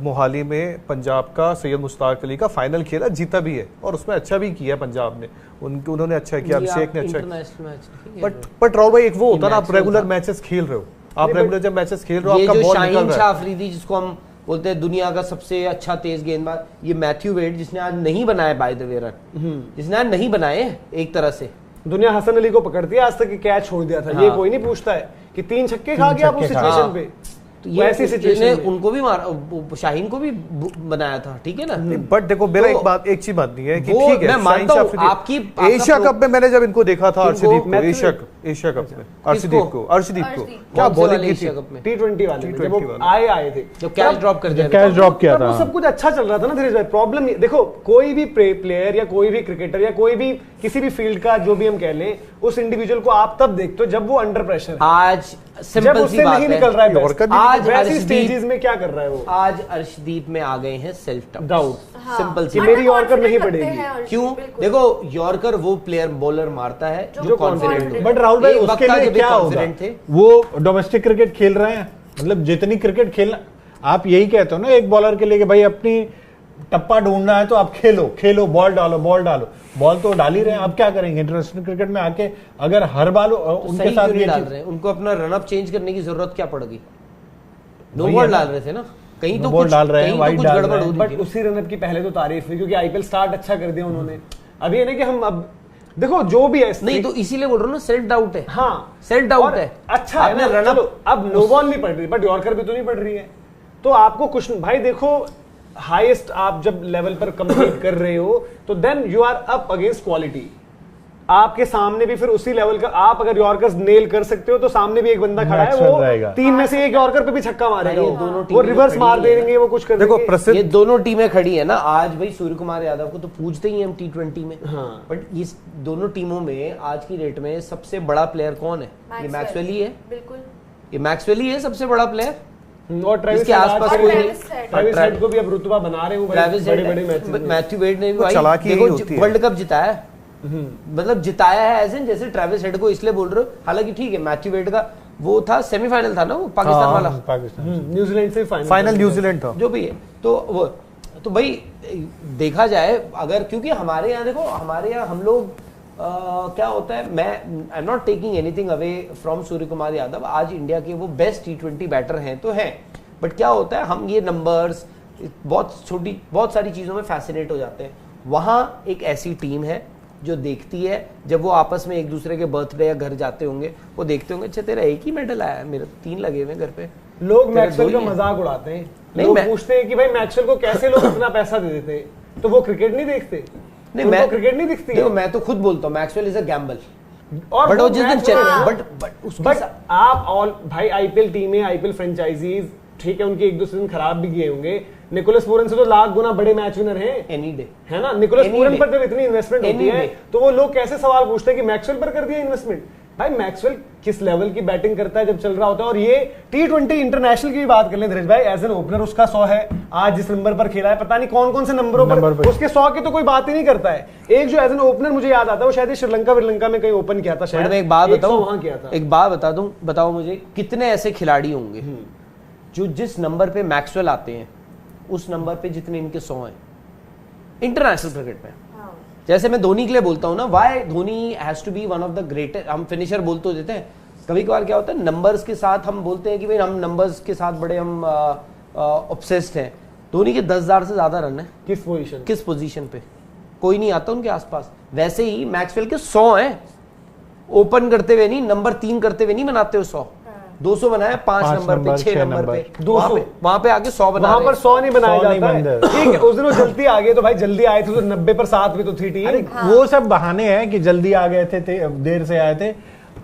मोहाली में पंजाब का सैयद मुश्ताक अली का फाइनल खेला, जीता भी है, और उसमें अच्छा भी किया पंजाब ने, उन्होंने अच्छा किया, अभिषेक ने अच्छा किया। बट राहुल भाई एक वो होता है ना, आप रेगुलर मैचेस खेल रहे हो, आप रेगुलर जब मैचेस खेल रहे हो, आपका बॉल निकल रहा है। अफरीदी जिसको हम बोलते हैं दुनिया का सबसे अच्छा तेज गेंदबाज, ये मैथ्यू वेड जिसने आज नहीं बनाए बाय द वे रन, जिसने आज नहीं बनाए, एक तरह से दुनिया हसन अली को पकड़ती है, आज तक कैच छोड़ दिया था, ये कोई नहीं पूछता है कि 3 छक्के खा गया उस सिचुएशन पे। तो ये ऐसी सिचुएशन उनको भी मारा, शाहीन को भी बनाया था, ठीक है ना। बट देखो मेरा एक चीज बात नहीं है कि ठीक है, मैं मानता हूं आपकी एशिया कप में मैंने जब इनको देखा था, अर्शदीप को एशिया कप में, अर्शदीप को क्या बॉलिंग की थी T20 वाले में, जब वो आए थे, जब कैच ड्रॉप कर दिया, कैच ड्रॉप किया था, सब कुछ अच्छा चल रहा था ना धीरे धीरे। प्रॉब्लम देखो, कोई भी प्लेयर या कोई भी क्रिकेटर या कोई भी किसी भी फील्ड का जो भी हम कह लें, उस इंडिविजुअल को आप तब देखते हो जब वो अंडर प्रेशर, आज सिंपल सी बात है, निकल रहा है, आज वैसी स्टेजेस में क्या कर रहा है वो, आज अर्शदीप में आ गए हैं सेल्फ डाउट, सिंपल सी, मेरी यॉर्कर नहीं पड़ेगी। क्यों? देखो यॉर्कर वो प्लेयर बॉलर मारता है जो कॉन्फिडेंट है, बट राहुल भाई उसके लिए क्या होगा, वो डोमेस्टिक क्रिकेट खेल रहे हैं, मतलब जितनी क्रिकेट खेलना, आप यही कहते हो ना एक बॉलर के लिए कि भाई अपनी टप्पा ढूंढना है तो आप खेलो बॉल डालो बॉल तो डाल ही रहे हैं, अब क्या करेंगे इंटरनेशनल क्रिकेट में आके अगर हर बाल उनके साथ ये डाल रहे हैं, उनको अपना रनअप चेंज करने की जरूरत क्या पड़ेगी? नो बॉल डाल रहे थे ना, कहीं तो कुछ डाल रहे हैं, वाइड डाल रहे हैं, बट उसी रनअप की पहले तो तारीफ हुई क्योंकि आईपीएल स्टार्ट अच्छा कर दिया उन्होंने। अब ये नहीं कि हम अब देखो जो भी है नहीं, तो इसीलिए बोल रहा हूँ ना, सेल्फ डाउट है। हाँ सेल्फ डाउट है, अच्छा है ना, रनअप अब नो बॉल नहीं पड़ रही बट यॉर्कर भी तो नहीं पड़ रही है, तो आपको कुछ भाई देखो हाईएस्ट आप जब लेवल पर कंप्लीट कर रहे हो तो then you are up against quality. आपके सामने भी फिर उसी लेवल का आप अगर यॉर्कर्स नेल कर सकते हो तो सामने भी एक बंदा खड़ा है, वो 3 में से एक यॉर्कर पे भी छक्का मारेगा, वो रिवर्स मार देंगे, वो कुछ कर देखो देंगे। ये दोनों टीमें खड़ी है ना आज, भाई सूर्य कुमार यादव को तो पूछते ही हम T20 में, बट इस दोनों टीमों में आज की डेट में सबसे बड़ा प्लेयर कौन है? ये मैक्सवेल ही है, बिल्कुल ये मैक्सवेल ही है सबसे बड़ा प्लेयर, और ट्रेविस के आसपास कोई नहीं। ट्रेविस हेड को भी अब रुतबा बना रहे हैं बड़े-बड़े मैच में। मैथ्यू वेड ने भी भाई देखो वर्ल्ड कप जिताया है, मतलब जिताया है ऐसे जैसे ट्रेविस हेड को इसलिए बोल रहे हो, हालांकि ठीक है मैथ्यू वेड का वो था सेमीफाइनल था ना, वो पाकिस्तान वाला, न्यूजीलैंड से फाइनल न्यूजीलैंड था जो भी है, तो वो तो भाई देखा जाए अगर, क्योंकि हमारे यहाँ देखो हमारे यहाँ हम लोग क्या होता है, मैं I am not taking anything away from Surya Kumar Yadav, आज इंडिया के वो बेस्ट T20 बैटर हैं तो हैं, बट क्या होता है हम ये नंबर्स बहुत सारी चीजों में फैसिनेट हो जाते हैं। वहां एक ऐसी टीम है जो देखती है, जब वो आपस में एक दूसरे के बर्थडे या घर जाते होंगे वो देखते होंगे, अच्छा तेरा एक ही मेडल आया है, मेरे 3 लगे हुए घर पे। लोग मैक्सवेल का मजाक उड़ाते हैं, लोग पूछते हैं कि भाई मैक्सवेल को कैसे लोग इतना पैसा दे देते हैं, तो वो क्रिकेट नहीं देखते? नहीं, मैं क्रिकेट नहीं दिखती है। मैं तो खुद बोलता हूँ मैक्सवेल इज अ गैम्बल, और बट वो जिस दिन बट आप ऑल भाई आईपीएल टीमें, आईपीएल फ्रेंचाइजीज, ठीक है उनके एक दो सीजन खराब भी गए होंगे, निकोलस पूरन से तो लाख गुना बड़े मैच विनर हैं एनी डे, है ना। निकोलस पूरन पर जब इतनी इन्वेस्टमेंट होती है तो वो लोग कैसे सवाल पूछते हैं कि मैक्सवेल पर कर दिया इन्वेस्टमेंट? भाई मैक्सवेल किस लेवल की बैटिंग करता है जब चल रहा होता है। और ये T20 इंटरनेशनल की बात कर लें धीरज भाई, एज एन ओपनर उसका 100 है, आज जिस नंबर पर खेला है पता नहीं कौन कौन से नंबरों पर उसके 100 की तो कोई बात ही नहीं करता है। एक जो एज एन ओपनर मुझे याद आता है वो शायद श्रीलंका में कहीं ओपन किया था, शायद मैं एक बात बताऊं, वहां किया था। एक बात बता दूं, बताओ मुझे कितने ऐसे खिलाड़ी होंगे जो जिस नंबर पे मैक्सवेल आते हैं उस नंबर पे जितने इनके 100 हैं इंटरनेशनल क्रिकेट में। जैसे मैं धोनी के लिए बोलता हूँ ना, why Dhoni has to be one of the greatest, हम फिनिशर बोल तो देते हैं, कभी कभार क्या होता है नंबर्स के साथ हम बोलते हैं कि भाई हम नंबर्स के साथ बड़े हम ऑब्सेस्ड हैं। धोनी के 10,000 से ज्यादा रन है किस पोजीशन पे, कोई नहीं आता उनके आसपास। वैसे ही मैक्सवेल के 100 हैं, ओपन करते हुए नहीं, नंबर 3 करते हुए नहीं बनाते हो 100, 200 बनाया 5 नंबर पे, 6 नंबर पे, 200 वहां पे आके 100 बना, वहां पर 100 नहीं बनाया जाता है। ठीक है, उस दिन वो जल्दी आ गए तो भाई जल्दी आए थे तो 90 पर 7 भी तो थी टीम। वो सब बहाने हैं कि जल्दी आ गए थे, देर से आए थे।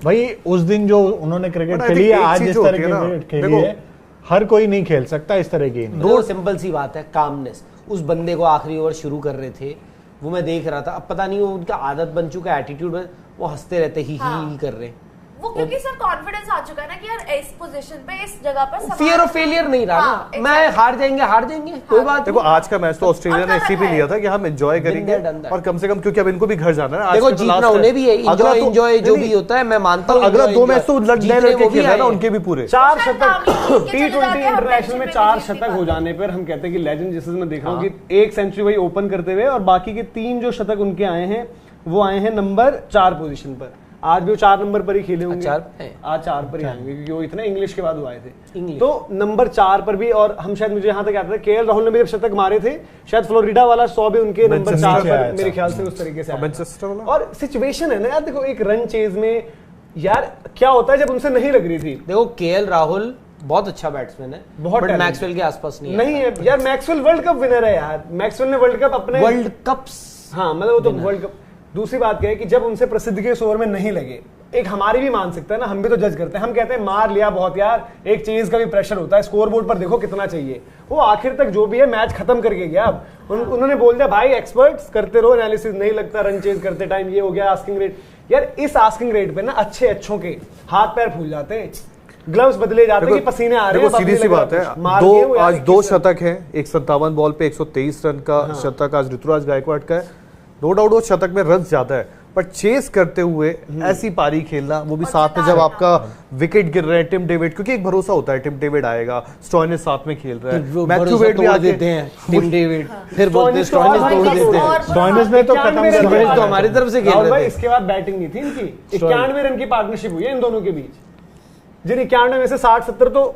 भाई उस दिन जो उन्होंने क्रिकेट खेली है, आज इस तरह की क्रिकेट खेली है, हर कोई नहीं खेल सकता इस तरह की। दो सिंपल सी बात है, कामनेस। उस बंदे को आखिरी ओवर शुरू कर रहे थे, वो मैं देख रहा था, अब पता नहीं वो उनका आदत बन चुका है, एटीट्यूड, वो हंसते रहते ही कर रहे हैं। वो क्योंकि सर कॉन्फिडेंस आ चुका है ना कि यार इस पोजीशन पे, इस जगह पर फियर ऑफ फेलियर नहीं रहा ना, मैं हार जाएंगे कोई बात। देखो आज का मैच तो ऑस्ट्रेलिया ने इसी पे लिया था कि हम एंजॉय करेंगे और कम से कम, क्योंकि अब इनको भी घर जाना है। देखो जीतना उन्हें भी है, एंजॉय जो भी होता है मैं मानता हूँ। अगला 2 मैच तो लड़के खेल रहे हैं ना, उनके भी पूरे 4 शतक T20 इंटरनेशनल में 4 शतक हो जाने पर हम कहते हैं कि लेजेंड। जैसे मैं देख रहा हूँ कि 1 सेंचुरी वही ओपन करते हुए और बाकी के 3 जो शतक उनके आए हैं वो आए हैं नंबर 4 पोजीशन पर। आज भी वो 4 नंबर पर ही खेले होंगे, आज 4 पर ही आएंगे क्योंकि वो इतने इंग्लिश के बाद वो आए थे। तो नंबर 4 पर भी, और हम शायद, मुझे यहाँ तक याद है KL राहुल ने भी जब शतक मारे थे, शायद फ्लोरिडा वाला 100 भी उनके नंबर 4 पर मेरे ख्याल से उस तरीके से। और सिचुएशन है ना यार, देखो एक रन चेज में यार क्या होता है जब उनसे नहीं लग रही थी। देखो KL राहुल बहुत अच्छा बैट्समैन है, बहुत, मैक्सवेल के आसपास नहीं है यार। मैक्सवेल वर्ल्ड कप विनर है यार, मैक्सवेल ने वर्ल्ड कप अपने वर्ल्ड कप्स, हाँ मतलब वो तो वर्ल्ड कप। दूसरी बात क्या है कि जब उनसे प्रसिद्ध के इस ओवर में नहीं लगे, एक हमारी भी मान सकता है ना, हम भी तो जज करते हैं, हम कहते हैं मार लिया बहुत यार, एक चेज का भी प्रेशर होता है, स्कोर बोर्ड पर देखो कितना चाहिए। वो आखिर तक जो भी है मैच खत्म करके गया। अब उन्होंने बोल दिया भाई एक्सपर्ट्स करते रहो एनालिसिस, नहीं लगता रन चेज करते टाइम ये हो गया आस्किंग रेट। यार इस आस्किंग रेट पे ना अच्छों के हाथ पैर फूल जाते हैं, ग्लव्स बदले जाते हैं कि पसीने आ रहे हैं। सीधी सी बात है, आज 2 शतक है, 157 बॉल पे 123 रन का शतक आज ऋतुराज गायकवाड़ का है। नो डाउट वो शतक में रन ज्यादा है, पर चेस करते हुए ऐसी पारी खेलना, वो भी साथ में जब आपका विकेट गिर रहा है, टिम डेविड, क्योंकि एक भरोसा होता है टिम डेविड आएगा, स्टॉइनिस साथ में खेल रहा है, मैथ्यू वेड भी आ देते हैं, टिम डेविड फिर बोलते हैं स्टॉइनिस तोड़ देते हैं। स्टॉइनिस ने तो खत्म कर दिया, तो हमारी तरफ से खेल रहे थे। इसके बाद बैटिंग नहीं थी इनकी, 91 रन की पार्टनरशिप हुई है इन दोनों के बीच, जिन 91 में से 60-70 तो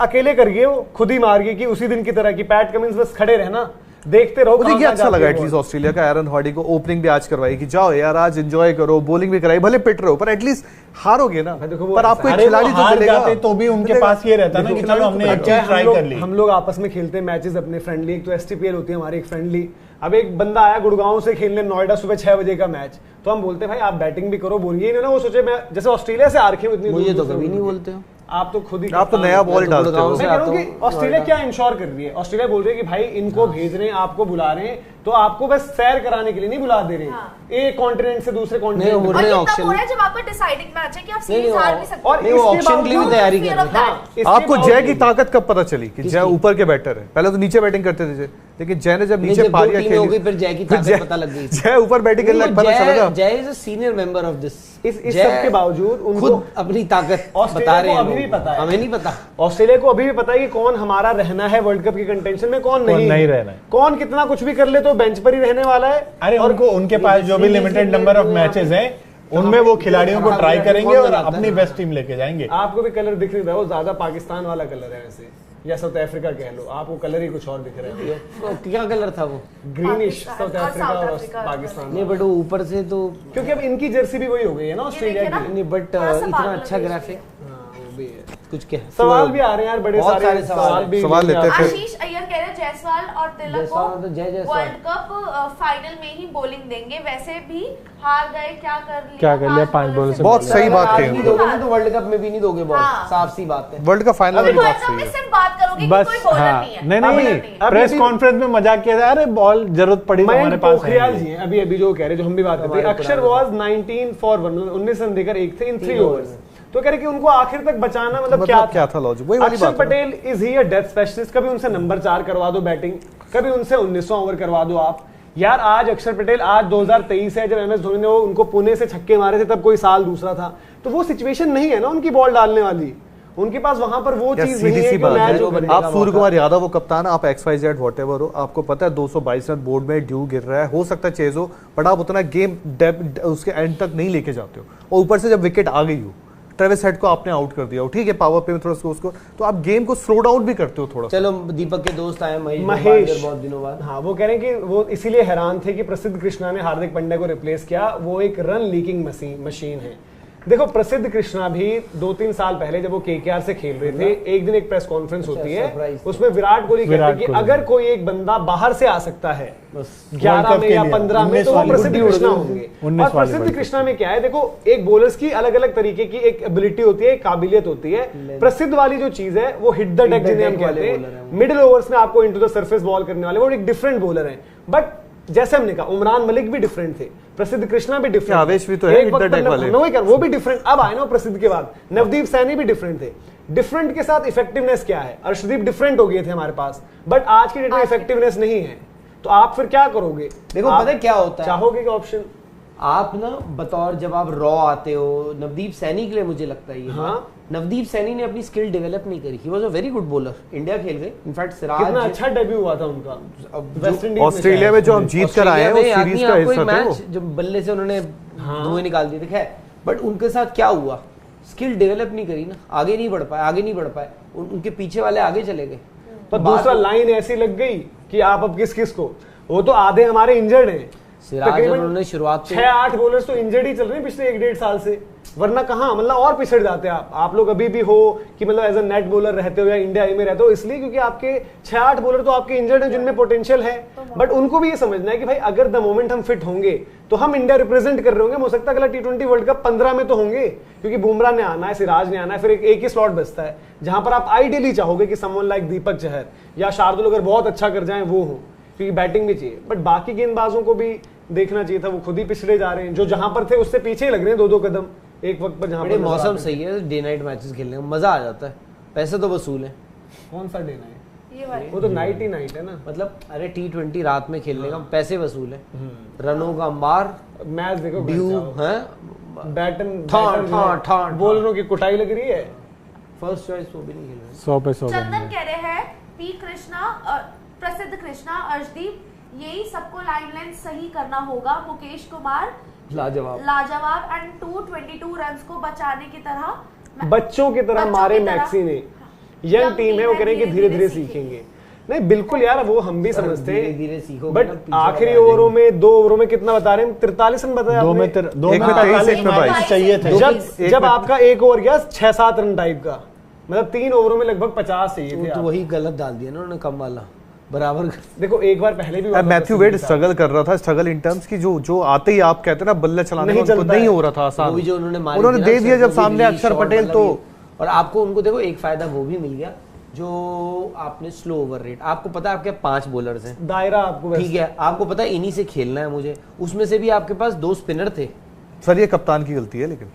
अकेले कर गए, वो खुद ही मार गए कि उसी दिन की तरह की पैट कमिंस बस खड़े रहना, देखते रहो। मुझे क्या अच्छा लगा एटलीस्ट ऑस्ट्रेलिया का एरन हार्डी को ओपनिंग भी आज करवाई कि जाओ यार आज एंजॉय करो, बॉलिंग भी कराई, भले पिट रहो पर एटलीस्ट हारोगे ना, पर आपको एक खिलाड़ी तो मिलेगा। तो भी उनके पास ये रहता ना कि चलो हमने एक चीज ट्राई कर ली। हम लोग आपस में खेलते हैं मैचेस अपने फ्रेंडली, एक तो एसटीपीएल होती है हमारी एक फ्रेंडली। अब एक बंदा आया गुड़गांव से खेलने नोएडा सुबह 6 बजे का मैच, तो हम बोलते भाई आप बैटिंग भी करो, बोलिए नहीं ना, वो सोचे मैं जैसे ऑस्ट्रेलिया से आ रखे हूं इतनी, मुझे तो कभी नहीं बोलते हो आप, तो खुद ही आप तो नया बॉल डालते हो। मैं कह रहा हूं कि ऑस्ट्रेलिया क्या इंश्योर कर रही है, ऑस्ट्रेलिया बोल रही है कि भाई इनको भेज रहे हैं, आपको बुला रहे हैं, तो आपको बस सैर कराने के लिए नहीं बुला दे रहे, एक कॉन्टिनेंट से दूसरे कॉन्टिनेंट जब आपका डिसाइडिंग मैच है कि आप सीरीज हार नहीं सकते, और ऑप्शन के लिए भी तैयारी कर रहे हैं। आपको जय की ताकत कब पता चली कि जय ऊपर के बैटर है? पहले तो नीचे बैटिंग करते थे, लेकिन जय ने जब नीचे पारियां खेली फिर जय की ताकत पता लग गई, जय ऊपर बैटिंग करने लगा, पता चला जय is a senior member of this. इस सब के बावजूद उनको खुद अपनी ताकत बता रहे हैं, अभी भी पता है, हमें नहीं पता। ऑस्ट्रेलिया को अभी भी पता है कि कौन हमारा रहना है वर्ल्ड कप की कंटेंशन में, कौन नहीं रहना है, कौन कितना कुछ भी कर ले तो बेंच पर ही रहने वाला है। अरे उनको उनके पास जो भी लिमिटेड नंबर ऑफ मैचेस हैं उनमें वो खिलाड़ियों को ट्राई करेंगे और अपनी बेस्ट टीम लेके जाएंगे। आपको भी कलर दिख नहीं रहा, वो ज्यादा पाकिस्तान वाला कलर है वैसे, या साउथ अफ्रीका कह लो, आपको कलर ही कुछ और दिख रहा है। क्या कलर था वो? ग्रीनिश, साउथ अफ्रीका और पाकिस्तान। नहीं बट वो ऊपर से तो, क्योंकि अब इनकी जर्सी भी वही हो गई है ना ऑस्ट्रेलिया की। नहीं बट इतना अच्छा ग्राफिक कुछ क्या सवाल भी आ रहे हैं यार, बड़े सारे सवाल लेते हैं। आशीष अय्यर कह रहे जायसवाल और तिलक को वर्ल्ड कप फाइनल में ही बॉलिंग देंगे, वैसे भी हार गए, क्या कर लिया 5 बॉल से। बहुत सही बात कही, तो वर्ल्ड कप में भी नहीं दोगे बॉल, साफ सी बात है। वर्ल्ड कप फाइनल में बात सही है, सिर्फ बात करोगे कि कोई बॉलर नहीं है। नहीं प्रेस कॉन्फ्रेंस में मजाक किया था, अरे बॉल जरूरत पड़ी तो हमारे पास है। अभी जो कह रहे, जो हम भी बात करते हैं, अक्षर वाज 19 for 1, 19 रन देकर एक थे इन 3 ओवर्स, तो कह रहे कि उनको आखिर तक बचाना मतलब क्या था लॉजिक, वही वाली बात। अक्षर Patel is he a death specialist, कभी उनसे नंबर 4 करवा दो बैटिंग, कभी उनसे 19वां ओवर करवा दो आप यार। आज अक्षर पटेल, आज 2023 है, जब MS धोनी ने वो उनको पुणे से छक्के मारे थे तब कोई साल दूसरा था, तो वो सिचुएशन नहीं है ना उनकी बॉल डालने वाली, उनके पास वहां पर वो चीज नहीं है कि मैच। आप सूर्य कुमार यादव वो कप्तान, आप XYZ व्हाटएवर हो, आपको पता है 222 रन बोर्ड में ड्यू गिर रहा है, हो सकता है चेज हो, बट आप उतना गेम उसके एंड तक नहीं लेके जाते हो, और ऊपर से जब विकेट आ गई हो, ट्रेविस हेड को आपने आउट कर दिया हो, ठीक है पावर पे में थोड़ा सा उसको, तो आप गेम को स्लो डाउन भी करते हो थोड़ा। चलो दीपक के दोस्त आए महेश बहुत दिनों बाद, हाँ वो कह रहे हैं कि वो इसीलिए हैरान थे कि प्रसिद्ध कृष्णा ने हार्दिक पांड्या को रिप्लेस किया, वो एक रन लीकिंग मशीन है। देखो प्रसिद्ध कृष्णा भी 2-3 साल पहले जब वो KKR से खेल रहे थे, एक दिन एक प्रेस कॉन्फ्रेंस होती है, उसमें विराट कोहली कहते हैं कि अगर कोई एक बंदा बाहर से आ सकता है 11 में या 15 में, तो वो प्रसिद्ध कृष्णा होंगे। और प्रसिद्ध कृष्णा में क्या है, देखो एक बॉलर्स की अलग अलग तरीके की एक एबिलिटी होती है, एक काबिलियत होती है। प्रसिद्ध वाली जो चीज है वो हिट द डेक जिन्हें हम कहते हैं, मिडिल ओवर्स में आपको इनटू द सरफेस बॉल करने वाले, वो एक डिफरेंट बॉलर है। बट जैसे हमने कहा उमरान मलिक भी डिफरेंट थे, प्रसिद्ध कृष्णा भी डिफरेंट, आवेश भी तो है वो भी डिफरेंट, अब आए ना प्रसिद्ध के बाद नवदीप सैनी भी डिफरेंट थे। डिफरेंट के साथ इफेक्टिवनेस क्या है, अर्शदीप डिफरेंट हो गए थे हमारे पास, बट आज की डेट में इफेक्टिवनेस नहीं है, तो आप फिर क्या करोगे? देखो पता है क्या होता है, चाहोगे कि ऑप्शन आप ना बतौर जब आप रॉ आते हो, नवदीप सैनी के लिए मुझे लगता है हाँ? नवदीप सैनी ने अपनी स्किल डेवलप नहीं करी, he was a very good bowler, India खेल गए, इनफैक्ट सिराज कितना अच्छा डेब्यू हुआ था उनका वेस्ट इंडीज ऑस्ट्रेलिया में जो हम जीत कर आए हैं वो सीरीज का हिस्सा था, मैच जब बल्ले से उन्होंने धुएं निकाल दिए थे, बट उनके साथ क्या हुआ, स्किल डेवलप नहीं करी ना, आगे नहीं बढ़ पाए, उनके पीछे वाले आगे चले गए, पर दूसरा लाइन ऐसी लग गई कि आप अब किस को, वो तो आधे हमारे इंजर्ड हैं, उन्होंने शुरुआत 6-8 बॉलर्स तो इंजर्ड ही चल रहे हैं पिछले 1-1.5 साल से, वरना कहां मतलब और पिछड़ जाते हैं आप लोग अभी भी हो कि मतलब एज अ नेट बॉलर रहते हो या इंडिया में रहते हो, इसलिए क्योंकि आपके 6-8 बॉलर तो आपके इंजर्ड हैं जिनमें पोटेंशियल है, बट उनको भी ये समझना है कि भाई अगर द मोमेंट हम फिट होंगे तो हम इंडिया रिप्रेजेंट कर रहे होंगे, हो सकता है अगला T20 वर्ल्ड कप 15 में तो होंगे, क्योंकि बुमराह ने आना है, सिराज ने आना है, फिर एक ही स्लॉट बचता है जहां पर आप आइडियली चाहोगे कि समवन लाइक दीपक चहर या शार्दुल अगर बहुत अच्छा कर जाए वो हो, क्योंकि बैटिंग भी चाहिए, बट बाकी गेंदबाजों को भी देखना चाहिए था, वो खुद ही पिछड़े जा रहे हैं, जो जहां पर थे उससे पीछे ही लग रहे हैं 2-2 कदम एक वक्त पर, जहां पर मौसम सही है, डे नाइट मैचेस खेलने में मजा आ जाता है, पैसे तो वसूल है। कौन सा डे नाइट, वो तो नाइट ही नाइट है ना, मतलब अरे T20 रात में खेलने का पैसे वसूल है, रनों का अंबार मैच देखो ड्यू है, बैटन बॉलरों की कुटाई लग रही है। फर्स्ट चॉइस वो भी नहीं खेल रहे। 100 पे 100 चंदन कह रहे हैं पी कृष्णा, प्रसिद्ध कृष्णा, अर्शदीप, यही सबको लाइन सही करना होगा। मुकेश कुमार लाजवाब एंड 222 रन्स को बचाने की तरह, बच्चों की तरह मारे मैक्सी ने। यंग टीम है, वो करेंगे धीरे धीरे सीखेंगे। नहीं बिल्कुल यार, वो हम भी समझते हैं, धीरे सीखो। बट आखिरी ओवरों में 2 ओवरों में कितना बता रहे हैं? 43 रन बताया आपने। 2 में 43 चाहिए थे। जब आपका एक ओवर गया 6-7 रन टाइप का, मतलब 3 ओवरों में लगभग 50 चाहिए थे। तो वही गलत डाल दिया ना उन्होंने, कम वाला बराबर। देखो एक बार पहले भी मैथ्यू वेड स्ट्रगल कर रहा था, स्ट्रगल इन टर्म्स की जो आते ही आप कहते हैं ना बल्ले चलाने में उनको नहीं हो रहा था आसान, वो जो उन्होंने दे दिया जब सामने अक्षर पटेल तो। और आपको उनको देखो एक फायदा वो भी मिल गया, जो आपने स्लो ओवर रेट, आपको पता है आपके 5 बॉलर्स हैं, दायरा आपको ठीक है, आपको पता है इन्हीं से खेलना है मुझे, उसमें से भी आपके पास 2 स्पिनर थे। सर ये कप्तान की गलती है, लेकिन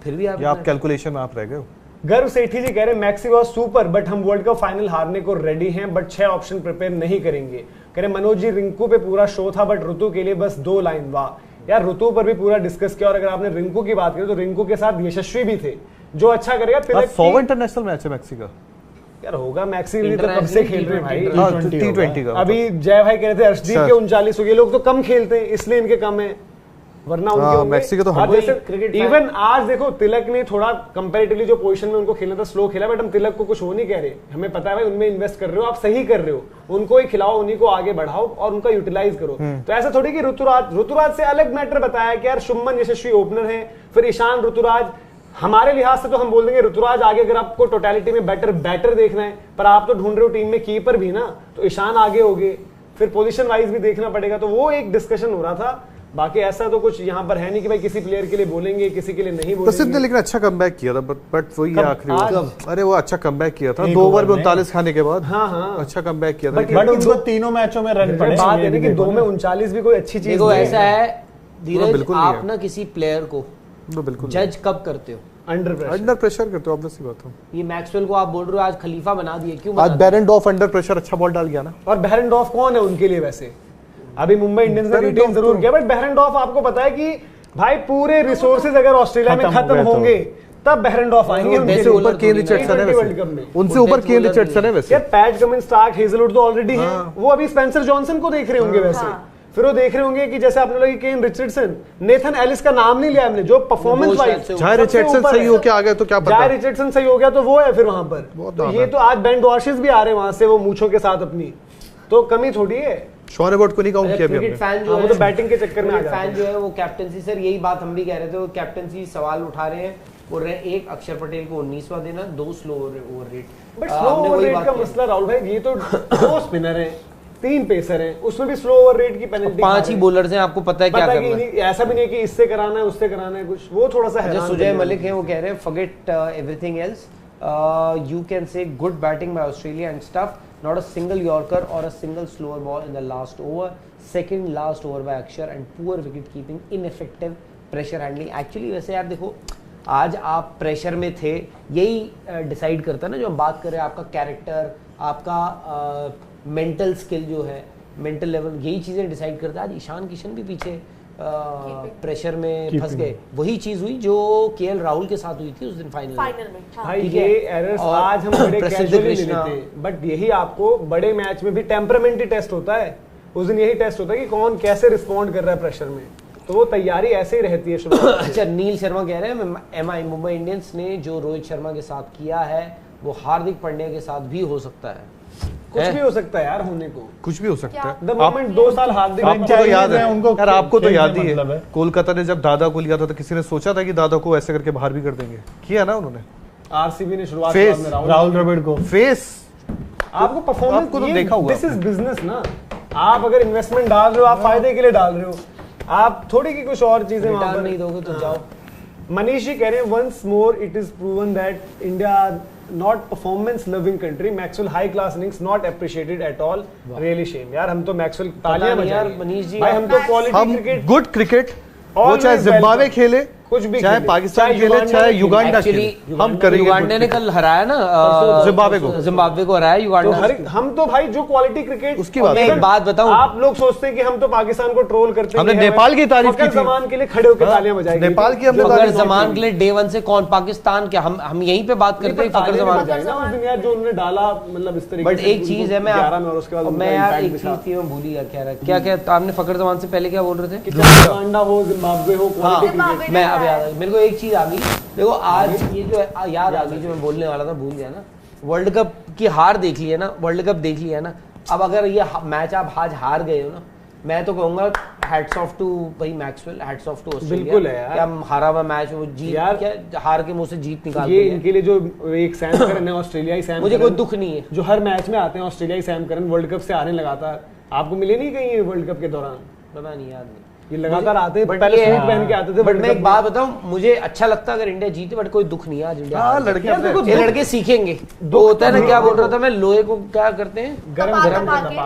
फिर भी आप कैलकुलेशन में आप रह गए हो। गर्व सेठी जी कह रहे हैं मैक्सी वाज सुपर बट हम वर्ल्ड कप फाइनल हारने को रेडी हैं, बट 6 ऑप्शन प्रिपेयर नहीं करेंगे। कह रहे मनोज जी रिंकू पे पूरा शो था बट ऋतु के लिए बस 2 लाइन। वाह यार, ऋतु पर भी पूरा डिस्कस किया। और अगर आपने रिंकू की बात करी तो रिंकू के साथ यशस्वी भी थे जो अच्छा करेगा। 100 इंटरनेशनल मैच है मैक्सी का यार, होगा मैक्सी तो कब से खेल रहे हैं भाई, T20 का। अभी जय भाई कह रहे थे अर्शदीप के 39 हो गए, लोग तो कम खेलते हैं इसलिए इनके कम है, वरना उनके मैक्सी के तो इवन आज देखो तिलक ने थोड़ा कंपैरेटिवली जो पोजीशन में उनको खेलना था स्लो खेला, बट हम तिलक को कुछ हो नहीं कह रहे, हमें पता है भाई उनमें इन्वेस्ट कर रहे हो, आप सही कर रहे हो, उनको ही खिलाओ, उन्हीं को आगे बढ़ाओ और उनका यूटिलाइज करो। तो ऐसा थोड़ी कि ऋतुराज से अलग मैटर बताया कि यार शुभमन यशस्वी ओपनर है, फिर ईशान ऋतुराज। हमारे लिहाज से तो हम बोल देंगे ऋतुराज आगे, अगर आपको टोटलिटी में बैटर देखना है, पर आप तो ढूंढ रहे हो टीम में कीपर भी ना, तो ईशान आगे हो गए, फिर पोजीशन वाइज भी देखना पड़ेगा। तो वो एक डिस्कशन हो रहा था, बाकी ऐसा तो कुछ यहाँ पर है नहीं कि भाई किसी प्लेयर के लिए बोलेंगे किसी के लिए नहीं बोलेंगे। प्रसिद्ध ने लेकिन अच्छा कमबैक किया था, बट वही आखिरी, अरे वो अच्छा कमबैक किया था 2 ओवर में 39 खाने के बाद। हाँ अच्छा कमबैक किया था, बट उनको तीनों मैचों में रन पड़े। बात है कि 2 में 39 भी कोई अच्छी चीज देखो ऐसा है धीरज, आप ना किसी प्लेयर को बिल्कुल जज कब करते हो? अंडर प्रेशर करते हो, ऑब्वियसली बात है। ये मैक्सवेल को आप बोल रहे हो आज खलीफा बना दिए, क्यों? आज बेरेंडॉर्फ अंडर प्रेशर अच्छा बॉल डाल गया ना। और बेरेंडॉर्फ कौन है उनके लिए? वैसे अभी मुंबई इंडियंस ने रिटेन जरूर किया, बट बेरेंडॉर्फ आपको पता है कि भाई पूरे रिसोर्सेज अगर ऑस्ट्रेलिया में खत्म होंगे तब बेरेंडॉर्फ आएंगे। उनसे ऊपर केन रिचर्डसन है, उनसे ऊपर केन रिचर्डसन है वैसे। यार पैट कमिंस, स्टार्क, हेजलवुड तो ऑलरेडी हैं, वो अभी स्पेंसर जॉनसन को देख रहे होंगे वैसे। फिर वो देख रहे होंगे कि जैसे आपने लगी केन रिचर्डसन, नेथन एलिस का नाम नहीं लिया हमने, जो परफॉर्मेंस वाइज जाय रिचर्डसन सही हो के आ गया तो क्या पता, जाय रिचर्डसन सही हो गया तो वो है फिर वहां पर। तो ये तो आज बेन डॉर्शिस भी आ रहे हैं वहां से, वो मूछों के साथ अपनी, तो कमी थोड़ी है। शॉन एबॉट को नहीं काउंट किया क्रिकेट फैन जो है, वो तो बैटिंग के चक्कर में आ जाते हैं। फैन जो है वो कैप्टनसी, सर यही बात हम भी कह रहे थे, वो कैप्टनसी सवाल उठा रहे हैं, बोल रहे हैं 1 अक्षर पटेल को 19वां देना, 2 slow over rate. But slow over rate का मसला राहुल भाई, ये तो 2 स्पिनर हैं, 3 पेसर हैं, उसमें भी स्लो ओवर रेट की पेनल्टी, 5 ही बॉलर्स हैं, आपको पता है क्या करना है। ऐसा भी नहीं है कि इससे कराना है उससे कराना है, कुछ वो थोड़ा सा है। सुजय मलिक है, वो कह रहे हैं forget everything else, you can say good batting by Australia and stuff, not a single yorker or a single slower ball in the last over, second last over by Akshar and poor wicket keeping, ineffective pressure handling। actually वैसे यार देखो, आज आप pressure में थे, यही decide करता है ना, जो हम बात कर रहे हैं, आपका कैरेक्टर, आपका मेंटल स्किल जो है, मेंटल लेवल, यही चीजें डिसाइड करता है। आज ईशान किशन भी पीछे प्रेशर में फंस गए, वही चीज हुई जो केएल राहुल के साथ हुई थी उस दिन फाइनल में। भाई ये एरर्स आज हम बड़े कैजुअली लेते हैं, बट यही आपको बड़े मैच में भी टेम्परामेंट ही टेस्ट होता है। उस दिन यही टेस्ट होता है कि कौन कैसे रिस्पॉन्ड कर रहा है प्रेशर में, तो वो तैयारी ऐसे ही रहती है शुरुआत। अच्छा, नील शर्मा कह रहे हैं एमआई मुंबई इंडियंस ने जो रोहित शर्मा के साथ किया है वो हार्दिक पांड्या के साथ भी हो सकता है। कुछ भी हो सकता है यार, होने को कुछ भी हो सकता है। द मोमेंट 2 साल हार्दिक, आपको तो याद है उनको, यार आपको तो याद ही है कोलकाता ने जब दादा को लिया था तो किसी ने सोचा था कि दादा को ऐसे करके बाहर भी कर देंगे, किया ना उन्होंने। आरसीबी ने शुरुआत में राहुल द्रविड़ को फेस, आपको परफॉर्मेंस को तो देखा हुआ, दिस इज बिजनेस ना। आप अगर इन्वेस्टमेंट डाल रहे हो, आप फायदे के लिए डाल रहे हो, आप थोड़ी की कुछ और चीजें वहां पर नहीं दोगे तो जाओ। मनीष जी कह रहे हैं once more it is proven that India not performance loving country, Maxwell high class innings not appreciated at all, really shame यार। हम तो Maxwell तालियां बजा रहे हैं मनीष जी, भाई, हम तो क्वालिटी क्रिकेट, गुड क्रिकेट, वो चाहे जिम्बाब्वे खेले, कुछ भी चाहे पाकिस्तान खेले चाहे युगांडा खेले, हम करेंगे। युगांडा ने कल हराया ना जिम्बाब्वे को हराया युगांडा। हम तो भाई जो क्वालिटी क्रिकेट उसकी बात बताऊं, आप लोग सोचते हैं कि हम तो पाकिस्तान को ट्रोल करते हैं, हमने नेपाल की तारीफ की थी, जमान के लिए खड़े होकर तालियां बजाई, नेपाल की हमने फकर जमान के लिए डे वन से कौन पाकिस्तान क्या, हम यहीं पे बात करते हैं फकर जमान जो उन्होंने डाला, मतलब इस तरीके। बट एक चीज है, मैं यार एक चीज थी मैं भूल ही गया, क्या आपने फकर जमान से पहले क्या बोल रहे थे? युगांडा हो, जिम्बाब्वे हो, मैं अब याद आ, मेरे को एक चीज आ गई, देखो आज ये जो याद आ गई जो मैं बोलने वाला था, भूल गया ना। वर्ल्ड कप की हार देख ली है ना, वर्ल्ड कप देख लिया ना, अब अगर ये मैच आप आज हार गए हो ना, मैं तो कहूंगा हैट्स ऑफ टू भाई Maxwell, hats off to Australia. बिल्कुल है यार, क्या हारा हुआ मैच वो जीत यार, क्या हार के मुंह से जीत निकाल ये इनके लिए जो एक सैम करन है, ऑस्ट्रेलियाई सैम, मुझे कोई दुख नहीं है, जो हर मैच में आते हैं ऑस्ट्रेलियाई सैम करन, वर्ल्ड कप से आ रहे लगातार, आपको मिले नहीं कहीं वर्ल्ड कप के दौरान? पता नहीं, याद नहीं, ये लगातार आते हैं, पहले सूट पहन के आते थे। बट मैं एक बात बताऊं, मुझे अच्छा लगता अगर इंडिया जीते, बट कोई दुख नहीं है आज इंडिया। लड़के सीखेंगे, दो होता है ना, क्या बोल रहा था मैं, लोहे को क्या करते हैं, गरम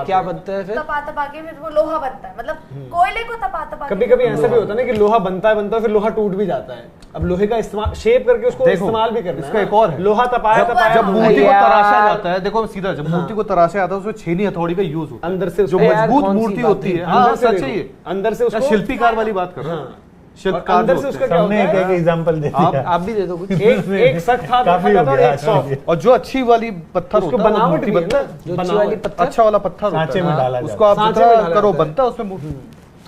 क्या बनता है, फिर तपा के फिर वो लोहा बनता है, मतलब कोयले को तपा। कभी कभी ऐसा भी होता है ना कि लोहा बनता है फिर लोहा टूट भी जाता है। अब लोहे का इस्तेमाल शेप करके उसको इस्तेमाल भी करना है। इसका एक और है, लोहा तपाया जब मूर्ति को तराशा जाता है, देखो सीधा, जब मूर्ति को तराशा जाता है उसमें छेनी हथौड़ी का यूज होता है, अंदर से जो मजबूत मूर्ति होती है, अंदर से उसको शिल्पीकार वाली बात कर रहा हूं, शिल्पकार अंदर से उसका क्या होता है, एक एग्जांपल दे दिया, आप भी दे दो कुछ। एक सख्त हाथ और एक सॉफ्ट, और जो अच्छी वाली पत्थर होता है, बनावट बनता है, जो अच्छी वाली पत्थर, अच्छा वाला पत्थर सांचे में डाला, उसको आप जितना करो बनता है उसमें।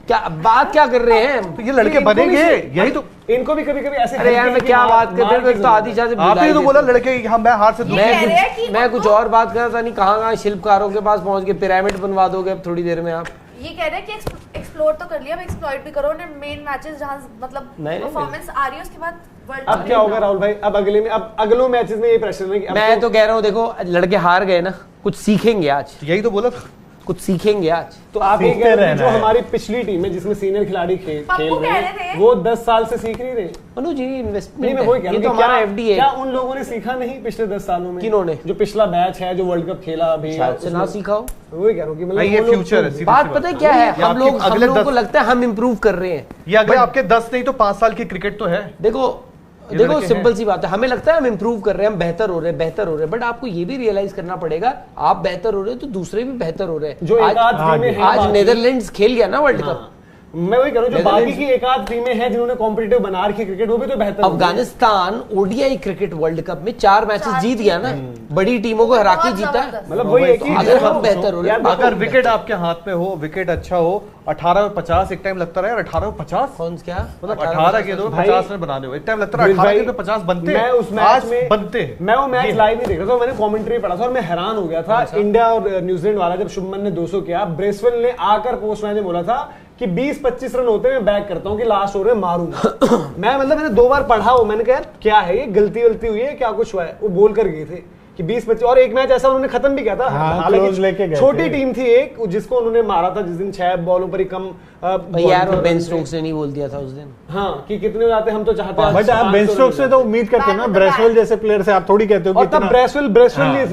क्या बात क्या कर रहे हैं, तो ये लड़के बनेंगे, यही तो इनको भी कभी कभी ऐसे। अरे यार मैं क्या बात कर रहे हो, तो आदि शाह से आपने तो बोला लड़के, हम मैं हार से मैं कुछ और बात कर रहा था, नहीं कहाँ शिल्पकारों के पास पहुंच गए, पिरामिड बनवा दोगे अब थोड़ी देर में आप। ये कह रहे हैं कि एक्सप्लोर तो कर लिया, अब एक्सप्लॉइट भी करो, ने मेन मैचेस जहां मतलब परफॉर्मेंस आ रही है उसके बाद वर्ल्ड। अब क्या होगा राहुल भाई, अब अगले मैचेस में ये प्रेशर है कि मैं तो कह रहा हूँ, देखो लड़के हार गए ना, कुछ सीखेंगे आज, यही तो बोला, कुछ सीखेंगे आज। तो आप ये कह रहे हैं जो हमारी पिछली टीम है जिसमें सीनियर खिलाड़ी खेल रहे हैं, वो 10 साल से सीख नहीं रहे। मनु जी इन्वेस्टमेंट है, ये तो हमारा एफडी है। क्या उन लोगों ने सीखा नहीं पिछले 10 सालों में? किन्होंने? जो पिछला बैच है जो वर्ल्ड कप खेला अभी, ना सीखा हो, वही कह रहा हूँ कि मतलब ये फ्यूचर है। बात पता है क्या है, हम लोगों को लगता है हम इम्प्रूव कर रहे हैं, ये अगले आपके 10 नहीं तो 5 साल की क्रिकेट तो है। देखो सिंपल सी बात है, हमें लगता है हम इंप्रूव कर रहे हैं, हम बेहतर हो रहे हैं, बट आपको ये भी रियलाइज करना पड़ेगा, आप बेहतर हो रहे हो तो दूसरे भी बेहतर हो रहे हैं। जो आज नेदरलैंड्स खेल गया ना वर्ल्ड कप, मैं वही कह रहा हूं, जो बाकी की एक आध टीमें हैं जिन्होंने कॉम्पिटिटिव बना रखी क्रिकेट, वो भी तो बेहतर। Afghanistan ODI cricket world cup में 4 मैचेस जीत गया ना, बड़ी टीमों को हरा के जीता है। मतलब वही है कि अगर हम बेहतर हो रहे हैं, अगर विकेट आपके हाथ में हो, विकेट अच्छा हो, 18/50 एक टाइम लगता रहा है, 18/50 कौन क्या, मतलब 18 के दो 50 में बनाने हो, एक टाइम लगता है 18 के 50 बनते हैं। मैं उस मैच में बनते हैं, मैं वो मैच लाइव नहीं देख रहा था, मैंने कमेंट्री पढ़ा था और मैं हैरान हो गया था। इंडिया और न्यूजीलैंड वाला जब शुभमन ने 200 किया, ब्रेसवेल ने आकर पोस्ट मैच में बोला था कि 20-25 रन होते मैं बैक करता हूं कि लास्ट ओवर में मारूंगा। मैंने 2 बार पढ़ा वो, मैंने कहा क्या है ये, गलती हुई है क्या, कुछ हुआ है? वो बोल कर गए थे कि 20-25, और एक मैच ऐसा उन्होंने खत्म भी किया था। हालांकि छोटी टीम थी एक, जिसको उन्होंने मारा था जिस दिन 6 बॉलों पर ही कम। यार वो बेन स्टोक्स ने नहीं बोल दिया था उस दिन, हाँ, कि कितने जाते हम तो चाहते हैं, बट आप बेन स्टोक्स से तो उम्मीद करते हैं ना, ब्रेसवेल जैसे प्लेयर से आप थोड़ी कहते हो कि तब ब्रेसवेल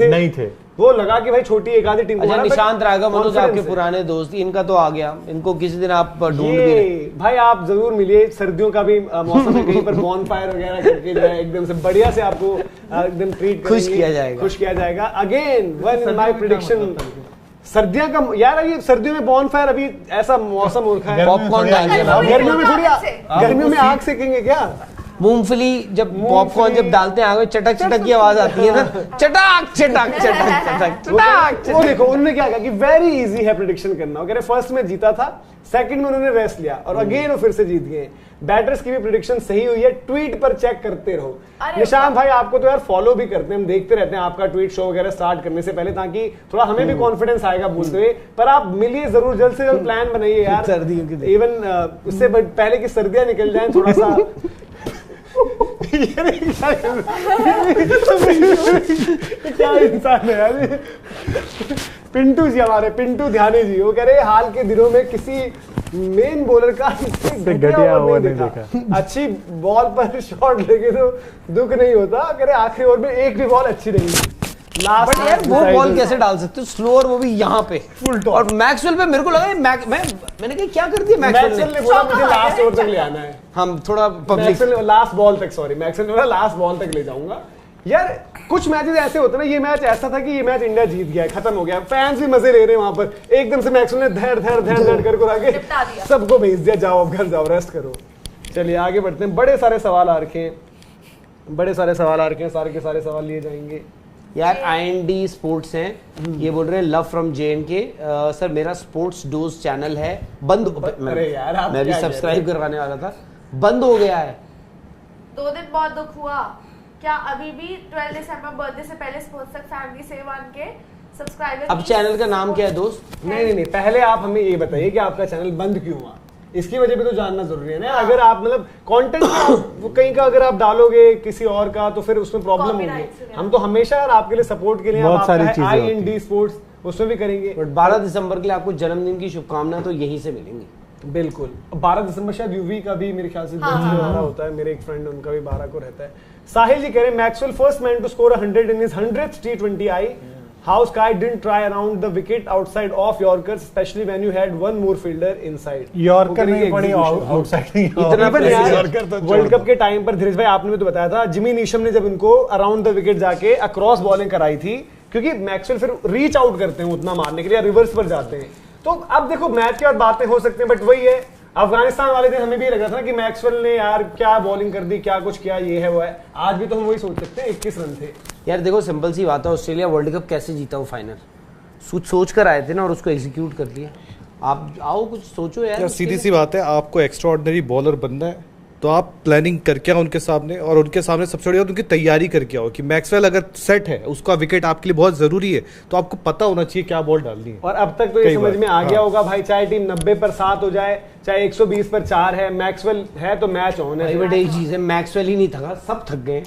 नहीं थे, वो लगा कि भाई छोटी एक आधी टीम। अच्छा, निशांत राघव मनोज आपके पुराने दोस्त, इनका तो आ गया, इनको किसी दिन आप ढूंढ भी भाई, आप जरूर मिलिए, सर्दियों का भी मौसम है, कहीं पर बॉन फायर वगैरह करके जो है एकदम से बढ़िया से आपको एकदम ट्रीट खुश किया जाएगा। Again one in my prediction, सर्दियों का यार, ये सर्दियों में बॉन फायर, अभी ऐसा मौसम हो रखा है, पॉपकॉर्न डालेंगे, गर्मियों में थोड़ी, गर्मियों में आग सेकेंगे क्या? मूंगफली जब पॉपकॉर्न जब डालते हैं आगे चटक चटक की आवाज आती है ना, चटक चटक चटक चटक। वो देखो उन्होंने क्या कहा कि वेरी इजी है प्रेडिक्शन करना। वो कह रहे फर्स्ट में जीता था, सेकंड में उन्होंने रेस्ट लिया और अगेन वो फिर से जीत गए। बैटर्स की भी प्रेडिक्शन सही हुई है, ट्वीट पर चेक करते रहो। निशांत भाई आपको तो यार फॉलो भी करते हैं, हम देखते रहते हैं आपका ट्वीट शो वगैरह स्टार्ट करने से पहले, ताकि थोड़ा हमें भी कॉन्फिडेंस आएगा बोलते हुए। पर आप मिलिए जरूर, जल्द से जल्द प्लान बनाइए यार, सर्दियों की, इवन उससे पहले की सर्दियां निकल जाए थोड़ा सा। क्या इंसान है यार, पिंटू जी, हमारे पिंटू ध्यानी जी, वो कह रहे हाल के दिनों में किसी मेन बॉलर का घटिया हुआ नहीं देखा। अच्छी बॉल पर शॉट लगे तो दुख नहीं होता, कह रहे आखिरी ओवर में एक भी बॉल अच्छी नहीं। बट यार वो बॉल कैसे डाल सकते हो स्लोअर, वो भी यहाँ पे फुल टॉप। और मैक्सवेल पे मेरे को लगा मैंने कहा क्या कर दिया मैक्सवेल ने बोला मुझे लास्ट ओवर तक ले आना है, हम थोड़ा पब्लिक लास्ट बॉल तक, सॉरी मैक्सवेल ने बोला लास्ट बॉल तक ले जाऊंगा। यार कुछ मैचेस ऐसे होते हैं ना, ये मैच ऐसा था कि ये मैच इंडिया जीत गया, खत्म हो गया, फैंस भी मजे ले रहे हैं वहां पर, एकदम से मैक्सवेल ने धैर कर आगे सबको भेज दिया, जाओ अब घर जाओ रेस्ट करो। चलिए आगे बढ़ते हैं, बड़े सारे सवाल आ रखे हैं, सारे के सारे सवाल लिए जाएंगे। यार IND स्पोर्ट्स हैं, ये बोल रहे हैं लव फ्रॉम JNK, सर मेरा स्पोर्ट्स डोज चैनल है बंद, अरे यार मैं भी सब्सक्राइब करवाने वाला था, बंद हो गया है। 2 दिन बहुत दुख हुआ, क्या अभी भी 12 दिसंबर बर्थडे से पहले स्पोर्ट्स तक फैमिली से 1 के सब्सक्राइबर। अब चैनल का नाम क्या है दोस्त? नहीं, पहले आप हमें ये बताइए कि आपका चैनल बंद क्यों हुआ, इसकी वजह भी तो जानना जरूरी है ना। अगर आप मतलब कंटेंट कहीं का अगर आप डालोगे किसी और का तो फिर उसमें प्रॉब्लम होगी। हम तो हमेशा यार आपके लिए सपोर्ट के लिए IND स्पोर्ट्स उसमें भी करेंगे। बट 12 दिसंबर के लिए आपको जन्मदिन की शुभकामनाएं तो यहीं से मिलेंगी। बिल्कुल, 12 दिसंबर शायद यूवी का भी मेरे ख्याल से 12 होता है, मेरे एक फ्रेंड उनका भी 12 को रहता है। साहिल जी कह रहे हैं Maxwell first man to score 100 in his 100th T20I, how Sky didn't try around the wicket outside of Yorkers, especially when you had one more fielder inside. Yorker नहीं पड़ी आउटसाइड इतना वर्ल्ड कप के time पर धीरज भाई आपने भी तो बताया था, जिमी नीशम ने जब इनको अराउंड द विकेट जाके अक्रॉस बॉलिंग कराई थी, क्योंकि मैक्सवेल फिर रीच आउट करते हैं उतना मारने के लिए, रिवर्स पर जाते हैं। तो अब देखो मैच के बाद बातें हो सकती हैं, बट वही है अफगानिस्तान वाले दिन हमें भी लग रहा था ना कि मैक्सवेल ने यार क्या बॉलिंग कर दी, क्या कुछ किया, ये है वो है। आज भी तो हम वही सोच सकते हैं, 21 रन थे। यार देखो सिंपल सी बात है, ऑस्ट्रेलिया वर्ल्ड कप कैसे जीता वो फाइनल, सोच कर आए थे ना और उसको एग्जीक्यूट कर लिया। आप आओ कुछ सोचो यार। सीधी सी बात है, आपको एक्स्ट्रा ऑर्डिनरी बॉलर बनना है तो आप प्लानिंग करके आओ उनके सामने, और उनके सामने सबसे बड़ी बात उनकी तैयारी करके आओ कि मैक्सवेल अगर सेट है, उसका विकेट आपके लिए बहुत जरूरी है, तो आपको पता होना चाहिए क्या बॉल डालनी है। और अब तक तो ये समझ में आ गया होगा भाई, चाहे टीम 90 पर 7 हो जाए, चाहे 120 पर 4 है, मैक्सवेल है तो मैच ऑन है। बट एक चीज है, मैक्सवेल ही नहीं थका, सब थक गए,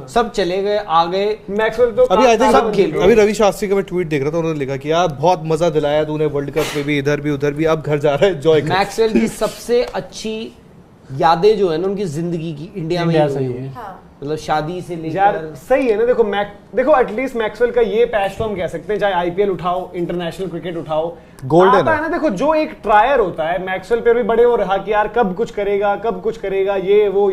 सब चले गए, आ गए मैक्सवेल तो अभी आई थिंक अभी रवि शास्त्री का मैं ट्वीट देख रहा था, उन्होंने लिखा कि यार बहुत मजा दिलाया तूने वर्ल्ड कप में भी, इधर भी उधर भी, अब घर जा रहा है जॉय। मैक्सवेल की सबसे अच्छी यादें जो है ना उनकी जिंदगी की इंडिया में ही है, मतलब शादी से लेकर। यार सही है ना, देखो एटलीस्ट मैक्सवेल का ये पैच तो हम कह सकते हैं, चाहे IPL उठाओ, इंटरनेशनल क्रिकेट उठाओ, गोल्डन है ना। देखो जो एक ट्रायर होता है, मैक्सवेल पे भी बड़े हो रहा कि यार कब कुछ करेगा, ये वो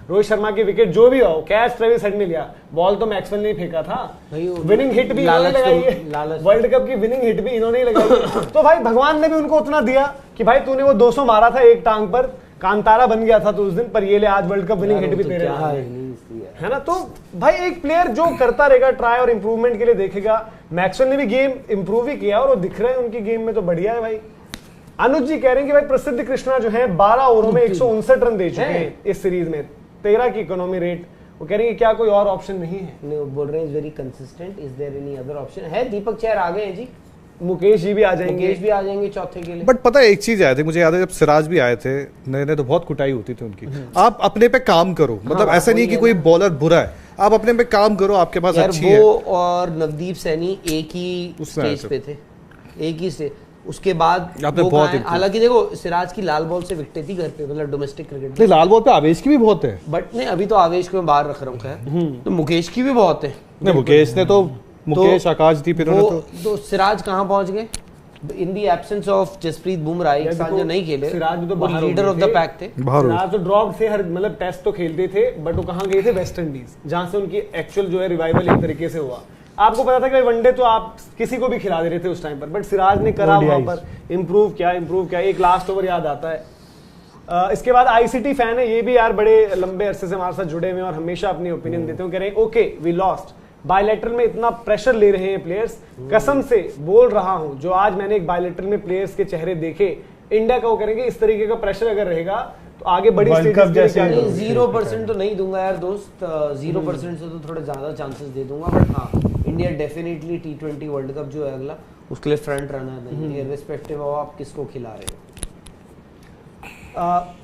रोहित शर्मा की विकेट जो भी हो, कैच ट्रेविस हेड ने लिया, बॉल तो मैक्सवेल ने फेंका था, विनिंग हिट भी इन्होंने लगाई है, वर्ल्ड कप की विनिंग हिट भी इन्होंने लगाई। तो भाई भगवान ने भी उनको उतना दिया कि भाई तूने वो 200 मारा था एक टांग पर, कांतारा बन गया था तो उस दिन, पर ये ले आज वर्ल्ड कप विनिंग हिट भी तेरे है ना। तो भाई एक प्लेयर जो करता रहेगा ट्राई और इंप्रूवमेंट के लिए देखेगा, मैक्सवेल ने भी गेम इंप्रूव ही किया और वो दिख रहे हैं उनकी गेम में, तो बढ़िया है भाई। अनुज जी कह रहे हैं कि भाई प्रसिद्ध कृष्णा जो है 12 ओवरों में 159 रन दे चुके हैं इस सीरीज में, 13 की इकोनॉमी रेट। वो कह रहे हैं क्या कोई और ऑप्शन नहीं है? नहीं, वो बोल रहे हैं is very consistent, is there any other option? है दीपक चहर आ गए हैं जी, मुकेश जी भी आ जाएंगे चौथे के लिए। बट पता है एक चीज आया थी, मुझे याद है जब सिराज भी आए थे नए तो बहुत कुटाई होती थी उनकी। आप अपने पे काम करो, मतलब ऐसा नहीं कि कोई बॉलर बुरा है, आप अपने पे काम करो, आपके पास अच्छी है। वो और नवदीप सैनी एक ही स्टेज पे थे, एक ही स्टेज। उसके बाद हालांकि देखो सिराज की लाल बॉल से विकेट थी घर पे, मतलब डोमेस्टिक क्रिकेट में। लाल बॉल पे आवेश की भी बहुत है, बट नहीं अभी तो आवेश को मैं बाहर रख रहा हूँ, तो मुकेश की भी बहुत है। मुकेश ने तो मुकेश आकाशदीप इन्होंने तो सिराज कहाँ पहुंच गए in the absence of Jasprit Bumrah, एक साल जो नहीं खेले, सिराज तो लीडर ऑफ द पैक थे, सिराज तो ड्रॉप थे, हर मतलब टेस्ट तो खेलते थे, बट वो कहाँ गए थे? वेस्ट इंडीज, जहां से उनकी एक्चुअल जो है रिवाइवल एक तरीके से हुआ। आपको पता था कि वनडे तो आप किसी को भी खिला दे रहे थे उस टाइम पर, बट सिराज ने करा वहां पर इम्प्रूव किया। एक लास्ट ओवर याद आता है। इसके बाद ICT फैन है, ये भी यार बड़े लंबे अरसे से हमारे साथ जुड़े हुए और हमेशा अपनी ओपिनियन देते हैं, कह रहे हैं ओके वी लॉस्ट, बायलैटरल में इतना प्रेशर ले रहे हैं प्लेयर्स, कसम से बोल रहा हूं, जो आज मैंने एक बायलैटरल में प्लेयर्स के चेहरे देखे इंडिया का, वो करेंगे इस तरीके का प्रेशर अगर रहेगा तो आगे बड़ी स्टेजेस 0% तो नहीं दूंगा यार दोस्त, 0% से तो थोड़े ज्यादा चांसेस दे दूंगा, बट हाँ India definitely T20 world cup जो है अगला, उसके लिए फ्रंट रनर है, इररिस्पेक्टिव ऑफ आप किसको खिला रहे हो।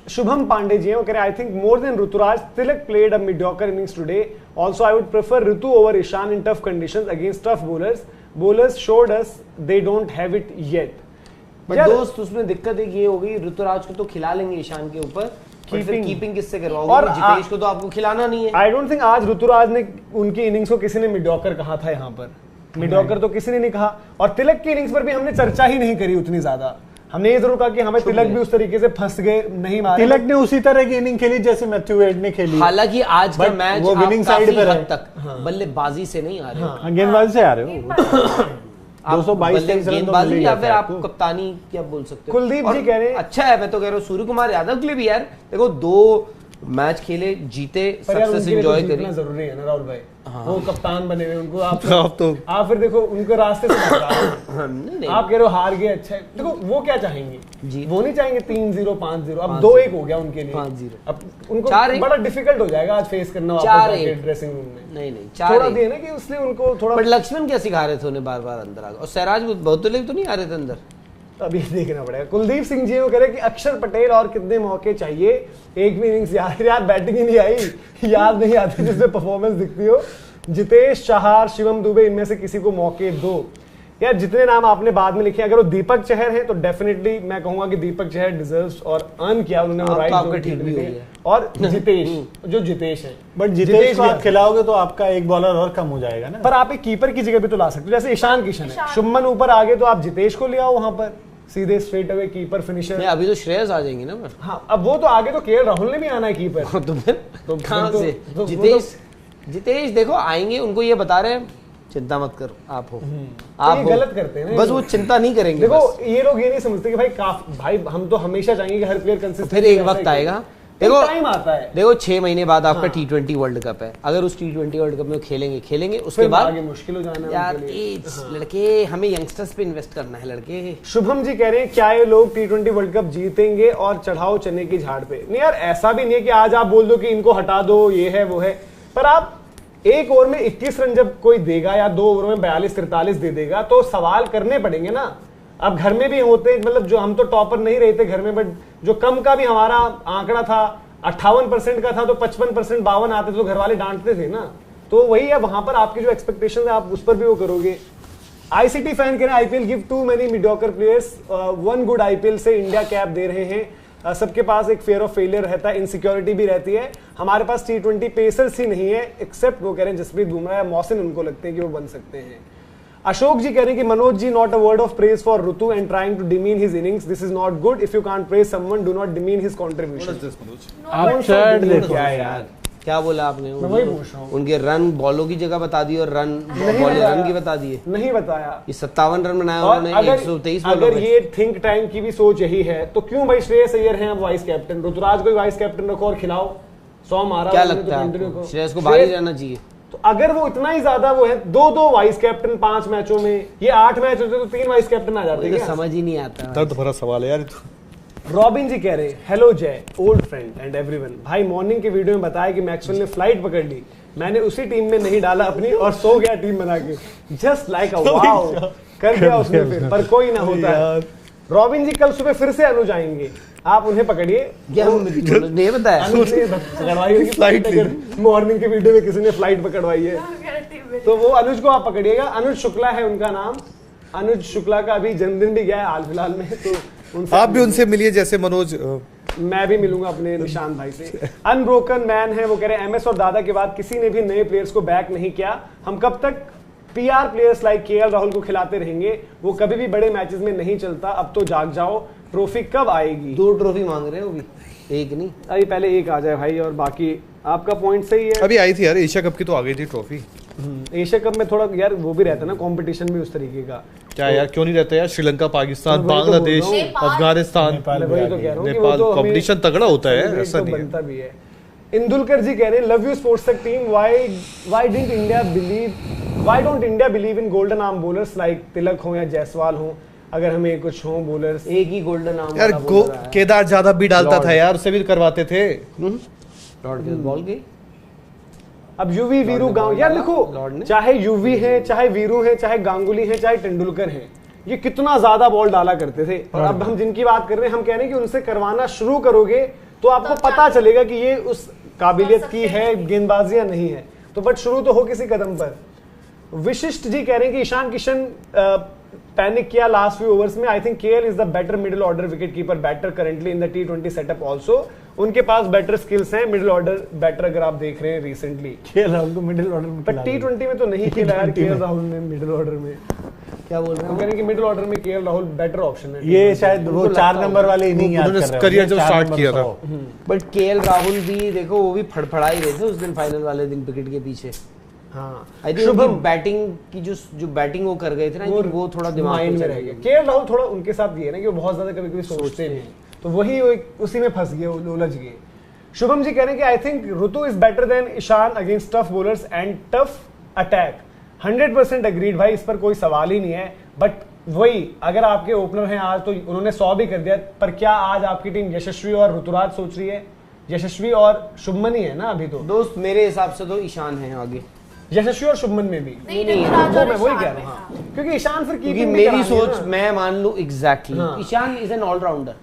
शुभम पांडे जी हैं, वो कह रहे हैं I think more than Rituraj, Tilak played a mediocre innings today, also I would prefer Ritu over Ishan in tough conditions against tough bowlers showed us they don't have it yet. But दोस्त उसमें दिक्कत एक ये होगी, ऋतुराज को तो खिला लेंगे ईशान के ऊपर, कीपिंग किससे करवाओगे? और जितेश को तो आपको खिलाना नहीं है। आई डोंट थिंक आज ऋतुराज ने उनकी इनिंग्स को किसी ने मीडियोकर कहा था यहाँ पर। मीडियोकर तो किसी ने नहीं कहा। और तिलक की इनिंग्स पर भी हमने चर्चा ही नहीं करी उतनी ज्यादा। हमने ये जरूर कहा कि हमें तिलक भी उस तरीके से फंस गए, नहीं मारे। तिलक ने उसी तरह की इनिंग खेली जैसे मैथ्यू वेड ने खेली। हालांकि आज का मैच वो विनिंग साइड पे रहे तक बल्लेबाजी से नहीं आ रहे हो, गेंदबाजी से आ रहे हो। 222 गेंदबाजी या फिर आप कप्तानी क्या बोल सकते हो। कुलदीप जी कह रहे हैं अच्छा है, मैं तो कह रहा हूँ सूर्य कुमार यादव के लिए भी यार देखो 2 मैच खेले, जीते, सक्सेस एंजॉय करी, जरूरी है ना राहुल भाई। वो कप्तान बने हुए, उनको आप फिर देखो उनको रास्ते से आप कह रहे हो हार गए, अच्छा है। देखो वो क्या चाहेंगे जी, वो नहीं चाहेंगे 3-0 5-0, अब 2-1 हो गया उनके लिए, 5-0 अब उनको बड़ा डिफिकल्ट हो जाएगा आज फेस करना ड्रेसिंग रूम में। नहीं थोड़ा दिया ना कि उसने उनको थोड़ा। बट लक्ष्मण क्या सिखा रहे थे उन्हें बार बार अंदर आकर, और सहराज बहुत तो नहीं आ रहे थे अंदर, अभी देखना पड़ेगा। कुलदीप सिंह जी वो कह रहे कि अक्षर पटेल और कितने मौके चाहिए, एक भी इनिंग्स यार बैटिंग ही नहीं आई, याद नहीं आती जिसमें परफॉर्मेंस दिखती हो। जितेश चाहर, शिवम दुबे, इनमें से किसी को मौके दो। यार जितने नाम आपने बाद में लिखे, अगर वो दीपक चहर है तो डेफिनेटली मैं कहूंगा कि दीपक चहर डिजर्व्स और अर्न किया उन्होंने वो राइट ठीक भी हो गया। और जितेश है, बट जितेश को आप खिलाओगे तो आपका एक बॉलर और कम हो जाएगा ना। पर आप एक कीपर की जगह भी तो ला सकते हो, जैसे ईशान किशन है, शुभमन ऊपर आ गए तो आप जितेश को ले आओ वहां पर सीधे स्ट्रेट अवे कीपर फिनिशर। नहीं अभी तो श्रेयस आ जाएंगे ना। हाँ अब वो तो आगे तो केएल राहुल ने भी आना है कीपर। तो कहां से जितेश देखो आएंगे, उनको ये बता रहे हैं चिंता मत करो आप हो, आप ये गलत करते हैं बस, वो चिंता नहीं करेंगे। देखो ये लोग ये नहीं समझते कि भाई हम तो हमेशा चाहेंगे कि हर प्लेयर कंसिस्टेंट। फिर एक वक्त आएगा, देखो टाइम आता है, देखो 6 महीने बाद आपका T20 वर्ल्ड कप है, अगर उस T20 वर्ल्ड कप में खेलेंगे उसके बाद आगे मुश्किल हो जाना है यार। लड़के हमें यंगस्टर्स पे इन्वेस्ट करना है लड़के। शुभम जी कह रहे हैं क्या ये लोग T20 वर्ल्ड कप जीतेंगे और चढ़ाओ चने की झाड़ पे। नहीं यार ऐसा भी नहीं है कि आज आप बोल दो कि इनको हटा दो, ये है वो है, पर आप एक ओवर में 21 रन जब कोई देगा या 2 ओवर में 42-43 दे देगा तो सवाल करने पड़ेंगे ना। अब घर में भी होते, मतलब जो हम तो टॉपर नहीं रहे थे घर में, बट जो कम का भी हमारा आंकड़ा था 58% का था तो 55% 52 आते थे तो घर वाले डांटते थे ना। तो वही है, वहां पर आपकी जो एक्सपेक्टेशन है आप उस पर भी वो करोगे। आईसीटी फैन कह रहे हैं IPL give too many mediocre players, 1 good IPL से इंडिया कैप दे रहे हैं। सबके पास एक फेयर ऑफ फेलियर रहता है, इनसिक्योरिटी भी रहती है। हमारे पास T20 पेसर्स ही नहीं है, एक्सेप्ट वो कह रहे हैं जसप्रीत बुमराह या मौसिन, उनको लगते हैं कि वो बन सकते हैं। अशोक जी कह रहे हैं कि Manoj ji not a word of praise for Ritu and trying to demean his innings, this is not good, if you can't praise someone do not demean his contribution. क्या बोला आपने? उनके रन बॉलों की जगह बता दी और रन की बता दिए, नहीं बताया। ये 57 रन बनाया उन्होंने 123 बॉलों अगर ये थिंक टैंक की भी सोच यही है तो क्यों भाई श्रेयस अय्यर हैं अब वाइस कैप्टन, ऋतुराज को वाइस कैप्टन रखो और खिलाओ 100 मारा। क्या लगता है श्रेयस को बाहर ही रहना चाहिए? तो अगर वो इतना ही ज्यादा वो है, 2 वाइस कैप्टन 5 मैचों में, ये 8 मैच होते तो 3 वाइस कैप्टन आ जाते हैं। समझ ही नहीं आता, दर्द भरा सवाल है यार। रॉबिन जी कह रहे हैं हेलो जय ओल्ड फ्रेंड एंड एवरीवन, भाई मॉर्निंग के वीडियो में बताया कि मैक्सवेल ने फ्लाइट पकड़ ली, मैंने उसी टीम में नहीं डाला अपनी और सो गया टीम बना के, जस्ट लाइक अ वाओ कर दिया उसने फिर, पर कोई ना होता है। रॉबिन जी कल सुबह फिर से अनुज आएंगे, आप उन्हें पकड़िए। नहीं बताया मॉर्निंग के वीडियो में किसी ने फ्लाइट पकड़वाई है, तो वो अनुज को आप पकड़िएगा। अनुज शुक्ला है उनका नाम, अनुज शुक्ला का अभी जन्मदिन भी गया है हाल फिलहाल में, तो आप भी उनसे मिलिए जैसे मनोज। मैं भी मिलूंगा अपने निशांत भाई से। अनब्रोकन मैन है वो कह रहे हैं एमएस और दादा के बाद किसी ने भी नए प्लेयर्स को बैक नहीं किया, हम कब तक PR players like KL Rahul को खिलाते रहेंगे, वो कभी भी बड़े मैचेस में नहीं चलता, अब तो जाग जाओ, ट्रॉफी कब आएगी? 2 ट्रॉफी मांग रहे हो अभी, एक नहीं, अभी पहले एक आ जाए भाई, और बाकी आपका पॉइंट सही है। अभी आई थी यार एशिया कप की, तो आ गई थी ट्रॉफी। एशिया कप में थोड़ा यार वो भी रहता है ना कंपटीशन भी उस तरीके का। क्या यार क्यों नहीं रहता यार? श्रीलंका, पाकिस्तान, बांग्लादेश, अफगानिस्तान, नेपाल, कंपटीशन तगड़ा होता है, ऐसा नहीं बनता भी है। इंदुलकर जी कह रहे हैं love you sports Tak team, why don't India believe in golden arm bowlers like Tilak हो या जायसवाल हो, अगर हमें कुछ हो बॉलर्स। एक ही गोल्डन आर्म यार केदार ज्यादा भी डालता था यार, उससे भी करवाते थे। बॉल गई। अब यूवी वीरू गांव, यार देखो चाहे यूवी है, चाहे वीरू है, चाहे गांगुली है, चाहे तेंदुलकर है, ये कितना ज्यादा बॉल डाला करते थे, और अब हम जिनकी बात कर रहे हैं हम कह रहे हैं कि उनसे करवाना शुरू करोगे तो आपको पता चलेगा कि ये उस काबिलियत की है गेंदबाजियां नहीं है, तो बट शुरू तो हो किसी कदम पर। विशिष्ट जी कह रहे हैं कि ईशान किशन पैनिक किया लास्ट फ्यू ओवर्स में। I think KL is the better middle order wicket keeper batter currently in the T20 setup also. उनके पास बेटर स्किल्स हैं, मिडिल ऑर्डर बैटर अगर आप देख रहे हैं रिसेंटली। केएल राहुल को मिडिल ऑर्डर में, पर T20 में तो नहीं खेला यार केएल राहुल ने मिडिल ऑर्डर में। क्या बोल रहे हैं? हम कह रहे हैं कि मिडिल ऑर्डर में केएल राहुल बेटर ऑप्शन है। ये शायद वो 4 नंबर वाले इनिंग याद कर रहे हैं, करियर जो स्टार्ट किया था। बट केएल राहुल भी देखो, वो भी फड़फड़ा ही रहे थे उस दिन फाइनल वाले दिन विकेट के पीछे। हाँ, आई थिंक उनकी बैटिंग की जो बैटिंग वो कर गए थे ना, वो थोड़ा दिमाग माइंड में रह गया। केएल राहुल थोड़ा उनके साथ ये है ना कि वो बहुत ज्यादा कभी कभी सोचते नहीं, तो वही उसी में फंस गए, उलझ गए। शुभम जी कह रहे हैं कि I think Ritu is better than Ishan against tough bowlers and tough attack. 100% agreed भाई, इस पर कोई सवाल ही नहीं है। बट वही, अगर आपके ओपनर हैं आज, तो उन्होंने 100 भी कर दिया, पर क्या आज आपकी टीम यशस्वी और ऋतुराज सोच रही है? यशस्वी और शुभमन ही है ना अभी तो। दोस्त मेरे हिसाब से तो ईशान है आगे, यशस्वी और शुभमन में भी नहीं, वो मैं वही कह रहा हूँ, क्योंकि ईशान फिर क्योंकि मेरी सोच मैं मान लूं exactly, Ishan is an all rounder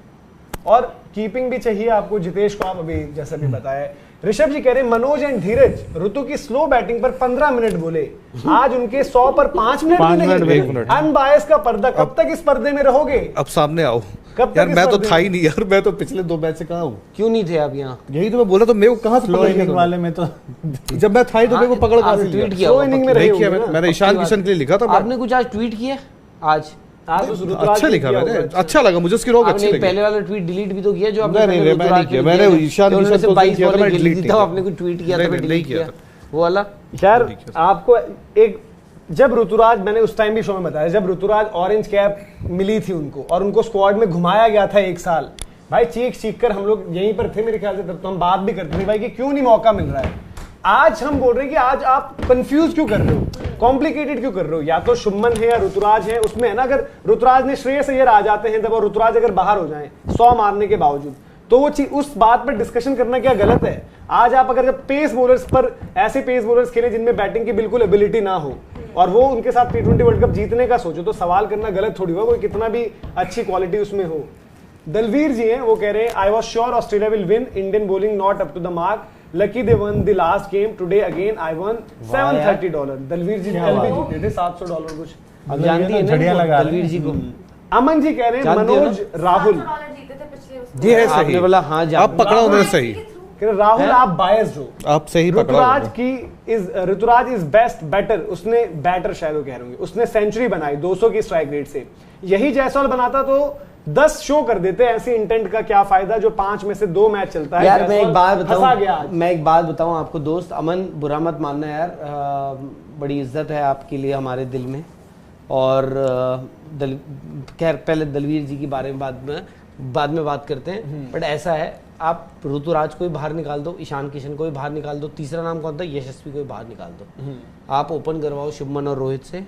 और कीपिंग भी चाहिए आपको। जितेश को आप अभी जैसा भी बताया। ऋषभ जी कह रहे हैं मनोज एंड धीरज ऋतु की स्लो बैटिंग पर 15 मिनट बोले, आज उनके 100 पर 5 मिनट भी नहीं। अनबायस का पर्दा, कब तक इस पर्दे में रहोगे? अब सामने आओ यार, मैं तो था ही नहीं यार, मैं तो पिछले 2 मैच से कहाँ हूँ। क्यों नहीं थे आप यहाँ? यही तो मैं बोला, तो मेरे को कहाँ से स्लो इनिंग वाले में तो जब मैं था ही तो मेरे को पकड़ कहाँ से ट्वीट किया? स्लो इनिंग में नहीं किया मैंने ईशान किशन के लिए लिखा था। आपने कुछ आज ट्वीट किया? आज अच्छा लिखा मैंने, अच्छा लगा मुझे उसकी रोक अच्छी लगी। पहले वाला ट्वीट डिलीट भी तो किया जो आपने मैंने ईशान किशन से 22 बॉल में डिलीट किया, आपने कुछ ट्वीट किया था, मैं डिलीट किया वो वाला। यार आपको एक, जब ऋतुराज, मैंने उस टाइम भी शो में बताया, जब ऋतुराज ऑरेंज कैप मिली थी उनको और उनको स्क्वाड में घुमाया गया था 1 साल, भाई चीख कर हम लोग यहीं पर थे मेरे ख्याल से, तब तो हम बात भी करते थे भाई कि क्यों नहीं मौका मिल रहा है। आज हम बोल रहे हैं कि आज आप कंफ्यूज क्यों कर रहे हो, कॉम्प्लिकेटेड क्यों कर रहे हो? या तो शुभमन है या ऋतुराज है, उसमें है ना, अगर ऋतुराज ने श्रेयस अय्यर आ जाते हैं तब, और ऋतुराज अगर बाहर हो जाए 100 मारने के बावजूद, तो वो चीज, उस बात पर डिस्कशन करना क्या गलत है? आज आप अगर जब पेस बॉलर्स पर, ऐसे पेस बॉलर्स खेले जिनमें बैटिंग की बिल्कुल एबिलिटी ना हो, और वो उनके साथ T20 वर्ल्ड कप जीतने का सोचो, तो सवाल करना गलत थोड़ी हुआ, कोई कितना भी अच्छी क्वालिटी उसमें हो। दलवीर जी हैं, वो कह रहे हैं I was sure Australia will win, Indian bowling not up to the mark, lucky they won the last game, today again I won $730। Dalveer ji कल भी जीते थे $700 कुछ। अब जानती है ना दलवीर जी को। अमन जी कह रहे हैं मनोज राहुल जी है सही, बोला हाँ, आप पकड़ा उन्होंने सही। राहुल आप बायस्ड हो, आप सही ऋतुराज इज बेस्ट बैटर, उसने बैटर शायद वो कह रहे होंगे, उसने सेंचुरी बनाई 200 की स्ट्राइक रेट से। यही जायसवाल बनाता तो 10 शो कर देते। ऐसी इंटेंट का क्या फायदा जो 5 में से 2 मैच चलता है। यार मैं एक बात बताऊं आपको दोस्त, अमन बुरा मत मानना यार, बड़ी इज्जत है आपके लिए हमारे दिल में, और खैर पहले दलवीर जी के बारे में बाद में बात करते हैं। बट ऐसा है, आप ऋतुराज को भी बाहर निकाल दो, ईशान किशन को भी बाहर निकाल दो, तीसरा नाम कौन था, यशस्वी को भी बाहर निकाल दो, आप ओपन करवाओ शुभमन और रोहित से,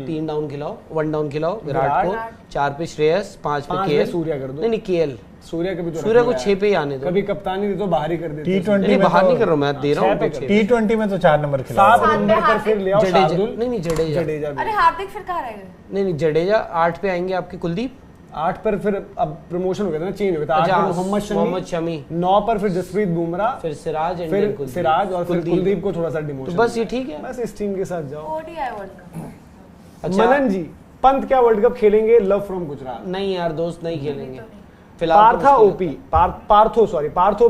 3 डाउन खिलाओ, 1 डाउन खिलाओ विराट को, 4 पे श्रेयस, 5 पे केएल, सूर्या कर दो। नहीं केएल, सूर्या को 6 पे ही आने दो। कभी कप्तानी दे तो बाहर ही कर देते। T20 बाहर नहीं कर रहा हूँ मैं, दे रहा हूँ। T20 में तो 4 नंबर खिलाओ, 7 नंबर पर फिर ले आओ शार्दुल। नहीं जडेजा। अरे हार्दिक फिर कहाँ रह गए? नहीं जडेजा 8 पे आएंगे आपके, कुलदीप 8 पर फिर अब प्रमोशन हो गया था ना, चेंज हो गया था। 8 पर मोहम्मद शमी, 9 पर फिर जसप्रीत बुमराह, फिर सिराज, फिर सिराज, और फिर कुलदीप को थोड़ा सा डिमोशन। तो बस ये ठीक है, बस इस टीम के साथ जाओ। अच्छा मनन जी, पंत क्या वर्ल्ड कप खेलेंगे? Love from Gujarat. नहीं यार दोस्त, नहीं खेलेंगे पार्थो ओपी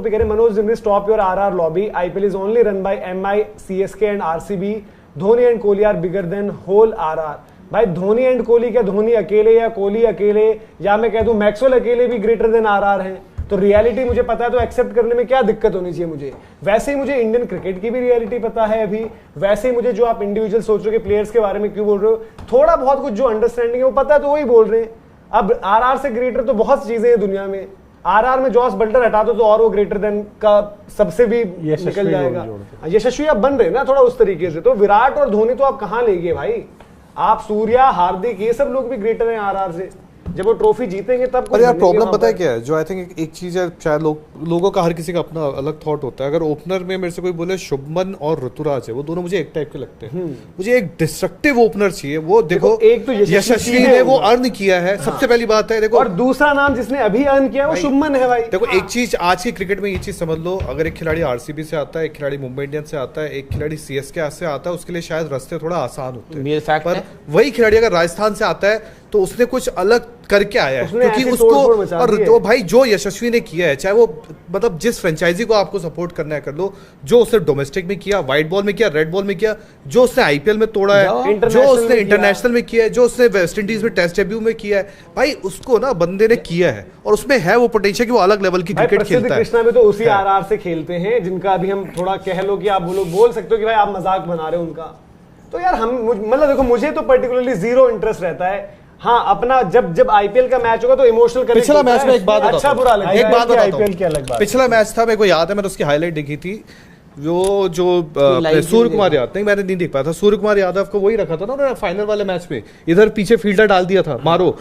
कह रहे Manoj Jimri stop your RR lobby, IPL is only run by MI, CSK and RCB, Dhoni and Kohli are bigger than whole RR. भाई धोनी एंड कोहली क्या, धोनी अकेले या कोहली अकेले, या मैं कह दूं मैक्सवेल अकेले भी ग्रेटर देन आरआर हैं? तो रियलिटी मुझे पता है, तो एक्सेप्ट करने में क्या दिक्कत होनी चाहिए मुझे? वैसे ही मुझे इंडियन क्रिकेट की भी रियलिटी पता है अभी, वैसे ही मुझे जो आप इंडिविजुअल सोच रहे हो कि प्लेयर्स के बारे में क्यों बोल रहे हो, थोड़ा बहुत कुछ जो अंडरस्टैंडिंग है वो पता है, तो वही बोल रहे हैं। अब आरआर से ग्रेटर तो बहुत चीजें हैं दुनिया में। आरआर में जॉस बल्टर हटा दो तो और वो ग्रेटर देन का सबसे भी निकल जाएगा। यशस्वी आप बन रहे हैं ना थोड़ा उस तरीके से, तो विराट और धोनी तो आप कहां ले गए भाई? आप सूर्या, हार्दिक, ये सब लोग भी ग्रेटर हैं आरआर से। जब वो ट्रॉफी जीतेंगे तब। पर यार प्रॉब्लम पता है क्या है, जो आई थिंक एक चीज है, शायद लोगों का हर किसी का अपना अलग थॉट होता है। अगर ओपनर में मेरे से कोई बोले शुभमन और ऋतुराज है, वो दोनों मुझे एक टाइप के लगते हैं। मुझे एक डिस्ट्रक्टिव ओपनर चाहिए। वो देखो एक तो यशस्वी ने वो अर्न किया है, सबसे पहली बात है देखो, और दूसरा नाम जिसने अभी अर्न किया वो शुभमन है भाई। देखो एक चीज आज की क्रिकेट में ये चीज समझ लो, अगर एक खिलाड़ी आरसीबी से आता है, एक खिलाड़ी मुंबई इंडियंस से आता है, एक खिलाड़ी सीएसके से आता है, उसके लिए शायद रास्ते थोड़ा आसान होते हैं। पर वही खिलाड़ी अगर राजस्थान से आता है तो उसने कुछ अलग करके आया है, क्योंकि उसको और तो भाई जो यशस्वी ने किया है, चाहे वो मतलब जिस फ्रेंचाइजी को आपको सपोर्ट करना है कर लो, जो उसने डोमेस्टिक में किया, व्हाइट बॉल में किया, रेड बॉल में किया, जो उसने आईपीएल में तोड़ा है, जो उसने इंटरनेशनल में किया है, जो उसने वेस्ट इंडीज में टेस्ट डेब्यू में किया है, भाई उसको ना बंदे ने किया है और उसमें है वो पोटेंशियल कि वो अलग लेवल की क्रिकेट खेलता है। कृष्णा भी तो उसी आरआर से खेलते हैं, जिनका अभी हम थोड़ा कह लो कि आप बोल सकते हो कि भाई आप मजाक बना रहे हो उनका। तो यार हम मतलब देखो, मुझे तो पर्टिकुलरली जीरो इंटरेस्ट रहता है। हाँ, अपना जब आईपीएल का मैच होगा तो इमोशनल कनेक्ट। पिछला मैच में एक बात अच्छा बुरा लगा, एक बात आईपीएल की अलग बात। पिछला मैच था, मेरे को याद है, मैंने उसकी हाईलाइट देखी थी, वो जो सूर्य कुमार यादव, नहीं मैंने नहीं देख पाया था, सूर्य कुमार यादव को वही रखा था ना उन्होंने फाइनल वाले मैच में, इधर पीछे फील्डर डाल दिया था मारो,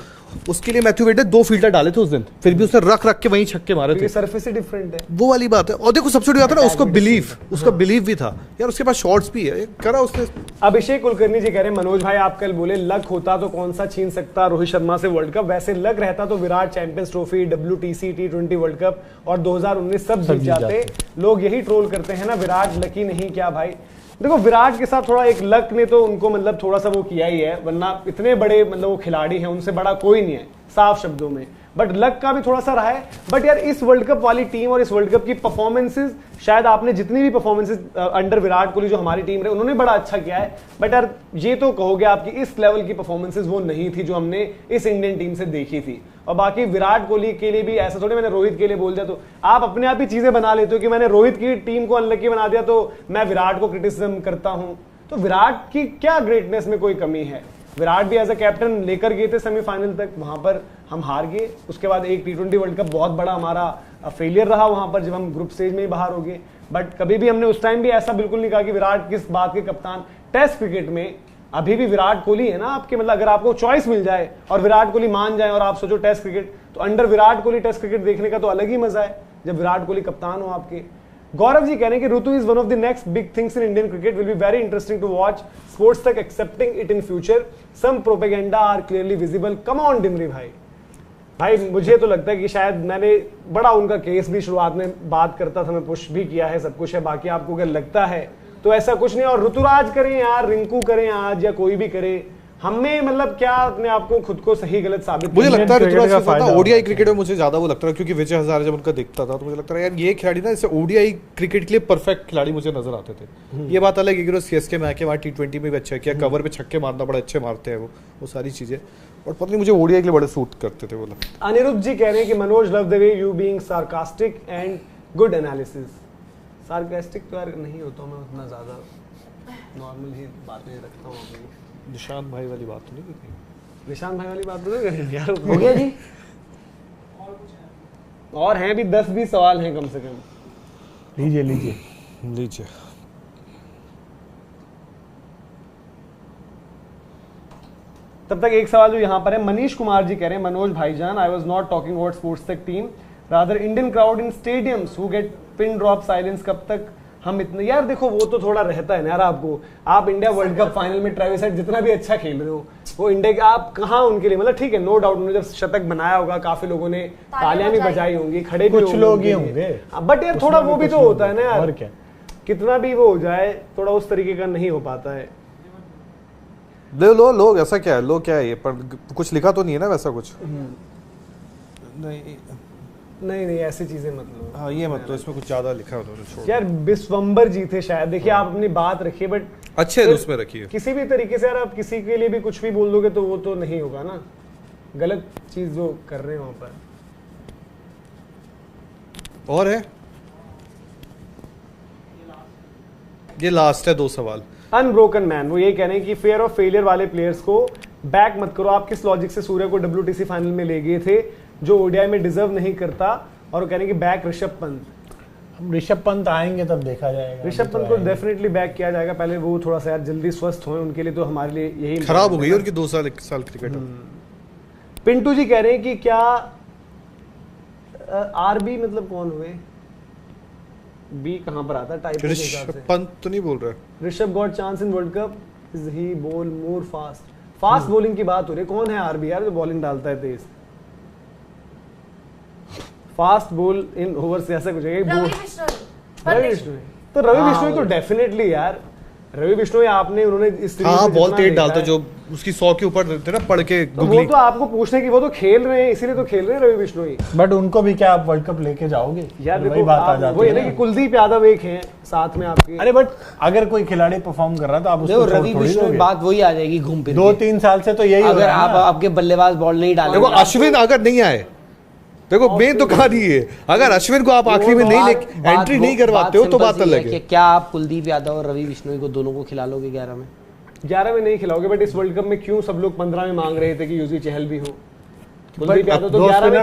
उसके लिए मैथ्यू वेड ने 2 फील्डर डाले थे उस दिन, फिर भी उसने रख के वहीं छक्के मारे थे। सरफेस ही डिफरेंट है, वो वाली बात है। और देखो सबसे बड़ी बात है ना, उसका बिलीव भी था यार, उसके पास शॉट्स भी है, करा उसने। अभिषेक कुलकर्णी जी कह रहे हैं, मनोज भाई आप कल बोले लक होता तो कौन सा छीन सकता रोहित शर्मा से वर्ल्ड कप, वैसे लक रहता तो Virat champions trophy, WTC, T20 world cup और 2019 सब जीत जाते। लोग यही ट्रोल करते हैं ना, विराट लकी नहीं क्या भाई। देखो विराट के साथ थोड़ा एक लक ने तो उनको मतलब थोड़ा सा वो किया ही है, वरना इतने बड़े मतलब वो खिलाड़ी हैं, उनसे बड़ा कोई नहीं है साफ शब्दों में, बट लक का भी थोड़ा सा रहा है। बट यार इस वर्ल्ड कप वाली टीम और इस वर्ल्ड कप की परफॉर्मेंसेस, शायद आपने जितनी भी परफॉर्मेंसेस अंडर विराट कोहली जो हमारी टीम रहे उन्होंने बड़ा अच्छा किया है, बट यार ये तो कहोगे आपकी इस लेवल की परफॉर्मेंसेस वो नहीं थी जो हमने इस इंडियन टीम से देखी थी। और बाकी विराट कोहली के लिए भी ऐसा थोड़ी मैंने रोहित के लिए बोल दिया तो आप अपने आप ही चीजें बना लेते हो कि मैंने रोहित की टीम को अनलकी बना दिया तो मैं विराट को क्रिटिसिज्म करता हूं। तो विराट की क्या ग्रेटनेस में कोई कमी है? विराट भी एज अ कैप्टन लेकर गए थे सेमीफाइनल तक, वहां पर हम हार गए। उसके बाद एक T20 वर्ल्ड कप बहुत बड़ा हमारा फेलियर रहा वहां पर, जब हम ग्रुप स्टेज में ही बाहर हो गए। बट कभी भी हमने उस टाइम भी ऐसा बिल्कुल नहीं कहा कि विराट किस बात के कप्तान। टेस्ट क्रिकेट में अभी भी विराट कोहली है ना आपके, मतलब अगर आपको चॉइस मिल जाए और विराट कोहली मान जाए और आप सोचो टेस्ट क्रिकेट, तो under Virat Kohli test cricket देखने का तो अलग ही मजा है जब विराट कोहली कप्तान हो आपके। गौरव जी कह रहे हैं कि Ritu is one of the next big things in Indian cricket, will be very interesting to watch, sports Tak accepting it in future, some propaganda are clearly visible, come on Dimri भाई मुझे तो लगता है कि शायद मैंने बड़ा उनका केस भी शुरुआत में बात करता था, मैं पुश भी किया है, सब कुछ है। बाकी आपको अगर लगता है तो ऐसा कुछ नहीं, और ऋतुराज करें यार, रिंकू करें आज या कोई भी करे, हमें मतलब क्या अपने आप को खुद को सही गलत साबित। मुझे लगता है ऋतुराज का ओडीआई क्रिकेट में मुझे ज्यादा वो लगता है, क्योंकि विजय हजारे जब उनका दिखता था तो मुझे लगता है यार ये खिलाड़ी ना, जैसे ओडीआई क्रिकेट के लिए परफेक्ट खिलाड़ी मुझे नजर आते थे। ये बात अलग है कि सीएसके में आके वहाँ T20 में भी अच्छा किया, कवर पे छक्के मारना बड़े अच्छे मारते हैं वो सारी चीजें, और पता नहीं मुझे ओडीआई के लिए बड़े सूट करते थे वो लोग। अनिरुद्ध जी कह रहे हैं कि Manoj love the way you being sarcastic and good analysis. Sarcastic तो यार नहीं होता मैं उतना ज्यादा, नॉर्मल ही बातें रखता हूँ अपनी। निशांत भाई वाली बात तो नहीं करनी, निशांत भाई वाली बात तो नहीं करनी यार, हो गया जी। और हैं भी 10-20 सवाल हैं कम से कम। लीजिए तब तक एक सवाल जो यहाँ पर है, मनीष कुमार जी कह रहे हैं, मनोज भाईजान, I was not talking about sports tech team, rather Indian crowd in stadiums who get pin drop silence. कब तक हम इतने, यार देखो वो तो थोड़ा रहता है ना यार आपको, आप इंडिया वर्ल्ड कप फाइनल में ट्रेविस हेड जितना भी अच्छा खेल रहे हो, वो इंडिया के आप कहाँ उनके लिए, मतलब ठीक है नो डाउट उन्होंने जब शतक बनाया होगा काफी लोगों ने तालियां भी बजाई होंगी, खड़े भी कुछ लोग ही होंगे, बट यार थोड़ा वो भी तो होता है ना यार, कितना भी वो हो जाए थोड़ा उस तरीके का नहीं हो पाता है। लोग ऐसा क्या है, लोग क्या है ये, पर कुछ लिखा तो नहीं है ना वैसा कुछ, नहीं ऐसी चीजें मतलब, हाँ ये मतलब इसमें कुछ ज्यादा लिखा है उन्होंने। यार विश्वंबर जी थे शायद, देखिए आप अपनी बात रखिए बट अच्छे उसमें रखिए, किसी भी तरीके से यार आप किसी के लिए भी कुछ भी बोल दोगे तो वो तो नहीं होगा ना, गलत चीज जो कर रहे हैं वहां पर। और है ये लास्ट है 2 सवाल। अनब्रोकन मैन वो यही कह रहे हैं कि फेयर ऑफ फेलियर वाले प्लेयर्स को बैक मत करो, आप किस लॉजिक से सूर्य को WTC फाइनल में ले गए थे जो ओडीआई में डिजर्व नहीं करता, और वो कह रहे हैं कि बैक ऋषभ पंत। ऋषभ पंत आएंगे तब देखा जाएगा, ऋषभ पंत को डेफिनेटली बैक किया जाएगा, पहले वो थोड़ा सा यार जल्दी स्वस्थ हों, उनके लिए तो हमारे लिए यही खराब हो गई उनकी 2 साल क्रिकेट। पिंटू जी कह रहे हैं कि क्या आरबी मतलब कौन हुए, बी कहां पर आता है टाइप के हिसाब से, पंत तो नहीं बोल रहा। Rishabh got chance in world cup, is he ball more fast bowling की बात हो रही है, कौन है आरबी यार जो बॉलिंग डालता है तेज, फास्ट बॉल इन ओवर से ऐसा कुछ है। रवि बिश्नोई तो रवि बिश्नोई तो डेफिनेटली यार रवि बिश्नोई आपने उन्होंने इस बॉल तेज डालते जो उसकी 100 के ऊपर देते ना पढ़ के गुगली। वो तो आपको पूछने की, वो तो खेल रहे हैं इसीलिए तो खेल रहे हैं रवि बिश्नोई। बट उनको भी क्या आप वर्ल्ड कप लेके जाओगे यार? वही बात आ जाती है ना कि कुलदीप यादव एक हैं साथ में आपके। अरे बट अगर कोई खिलाड़ी परफॉर्म कर रहा है तो आप उसको रवि बिश्नोई बात वही आ जाएगी घूम फिर 2-3 साल से तो यही। अगर आप आपके बल्लेबाज बॉल नहीं डालेंगे, देखो अश्विन अगर नहीं आए, देखो मेन तो कहा नहीं है, अगर अश्विन को आप आखिरी में नहीं एंट्री नहीं करवाते हो तो बात अलग है। क्या आप कुलदीप यादव और रवि बिश्नोई को दोनों को खिला लोगे 11 में? 11 में नहीं खिलाओगे, बट इस वर्ल्ड कप में क्यों सब लोग 15 में मांग रहे थे कि युजवेंद्र चहल भी हो? कुलदीप यादव तो 11 में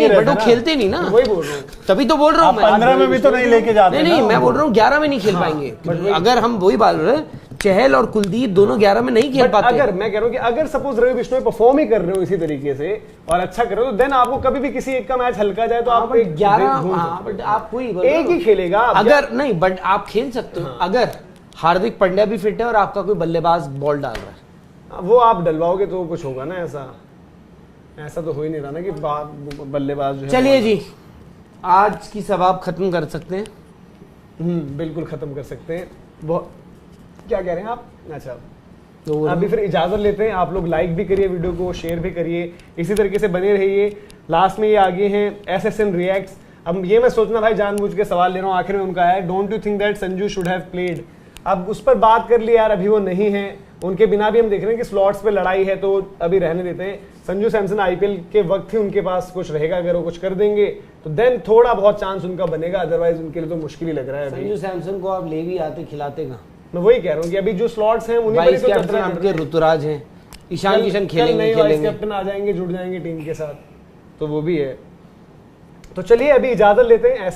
बट वो खेलते नहीं ना, वही बोल रहा हूँ, तभी तो बोल रहा हूँ। 15 में भी तो नहीं लेके जाते। नहीं, मैं बोल रहा हूँ 11 में नहीं खेल पाएंगे। अगर हम वही बात रहे, चहल और कुलदीप दोनों 11 में नहीं खेल पाते। अगर मैं कह रहा हूँ कि अगर सपोज रवि बिश्नोई परफॉर्म ही कर रहे हो इसी तरीके से और अच्छा कर रहे हो, तो देन आपको कभी भी किसी एक का मैच हल्का जाए तो आप 11, बट आप कोई एक ही खेलेगा अगर नहीं, बट आप खेल सकते हो अगर हार्दिक पांड्या भी फिट है और आपका कोई बल्लेबाज बॉल डाल रहा है, वो आप डलवाओगे तो कुछ होगा ना। ऐसा तो हो ही नहीं रहा ना कि बल्लेबाज जो है। चलिए जी, आज की सभा आप खत्म कर सकते हैं। बिल्कुल खत्म कर सकते हैं। क्या कह रहे हैं आप? अच्छा, तो अभी फिर इजाजत लेते हैं। आप लोग लाइक भी करिए वीडियो को, शेयर भी करिए, इसी तरीके से बने रहिए। लास्ट में ये आगे हैं SSN रिएक्ट्स। अब ये मैं सोचना भाई जानबूझ के सवाल ले रहा हूँ, आखिर में उनका है don't you think that Sanju should have played. अब उस पर बात कर ली यार, अभी वो नहीं है, उनके बिना भी हम देख रहे हैं कि स्लॉट्स पे लड़ाई है, तो अभी रहने देते हैं। संजू सैमसन IPL के वक्त ही उनके पास कुछ रहेगा, अगर वो कुछ कर देंगे तो देन थोड़ा बहुत चांस उनका बनेगा, अदरवाइज उनके लिए तो मुश्किल ही लग रहा है। संजू सैमसन को आप ले भी आते, खिलाते कहाँ? मैं वही कह रहा हूँ कि अभी जो स्लॉट्स हैं उन्हीं पर ही तो कैप्टन आपके ऋतुराज हैं, ईशान किशन खेलेंगे, कैप्टन आ जाएंगे, जुड़ जाएंगे टीम के साथ, तो वो भी है। तो चलिए अभी इजाजत लेते हैं। ऐसे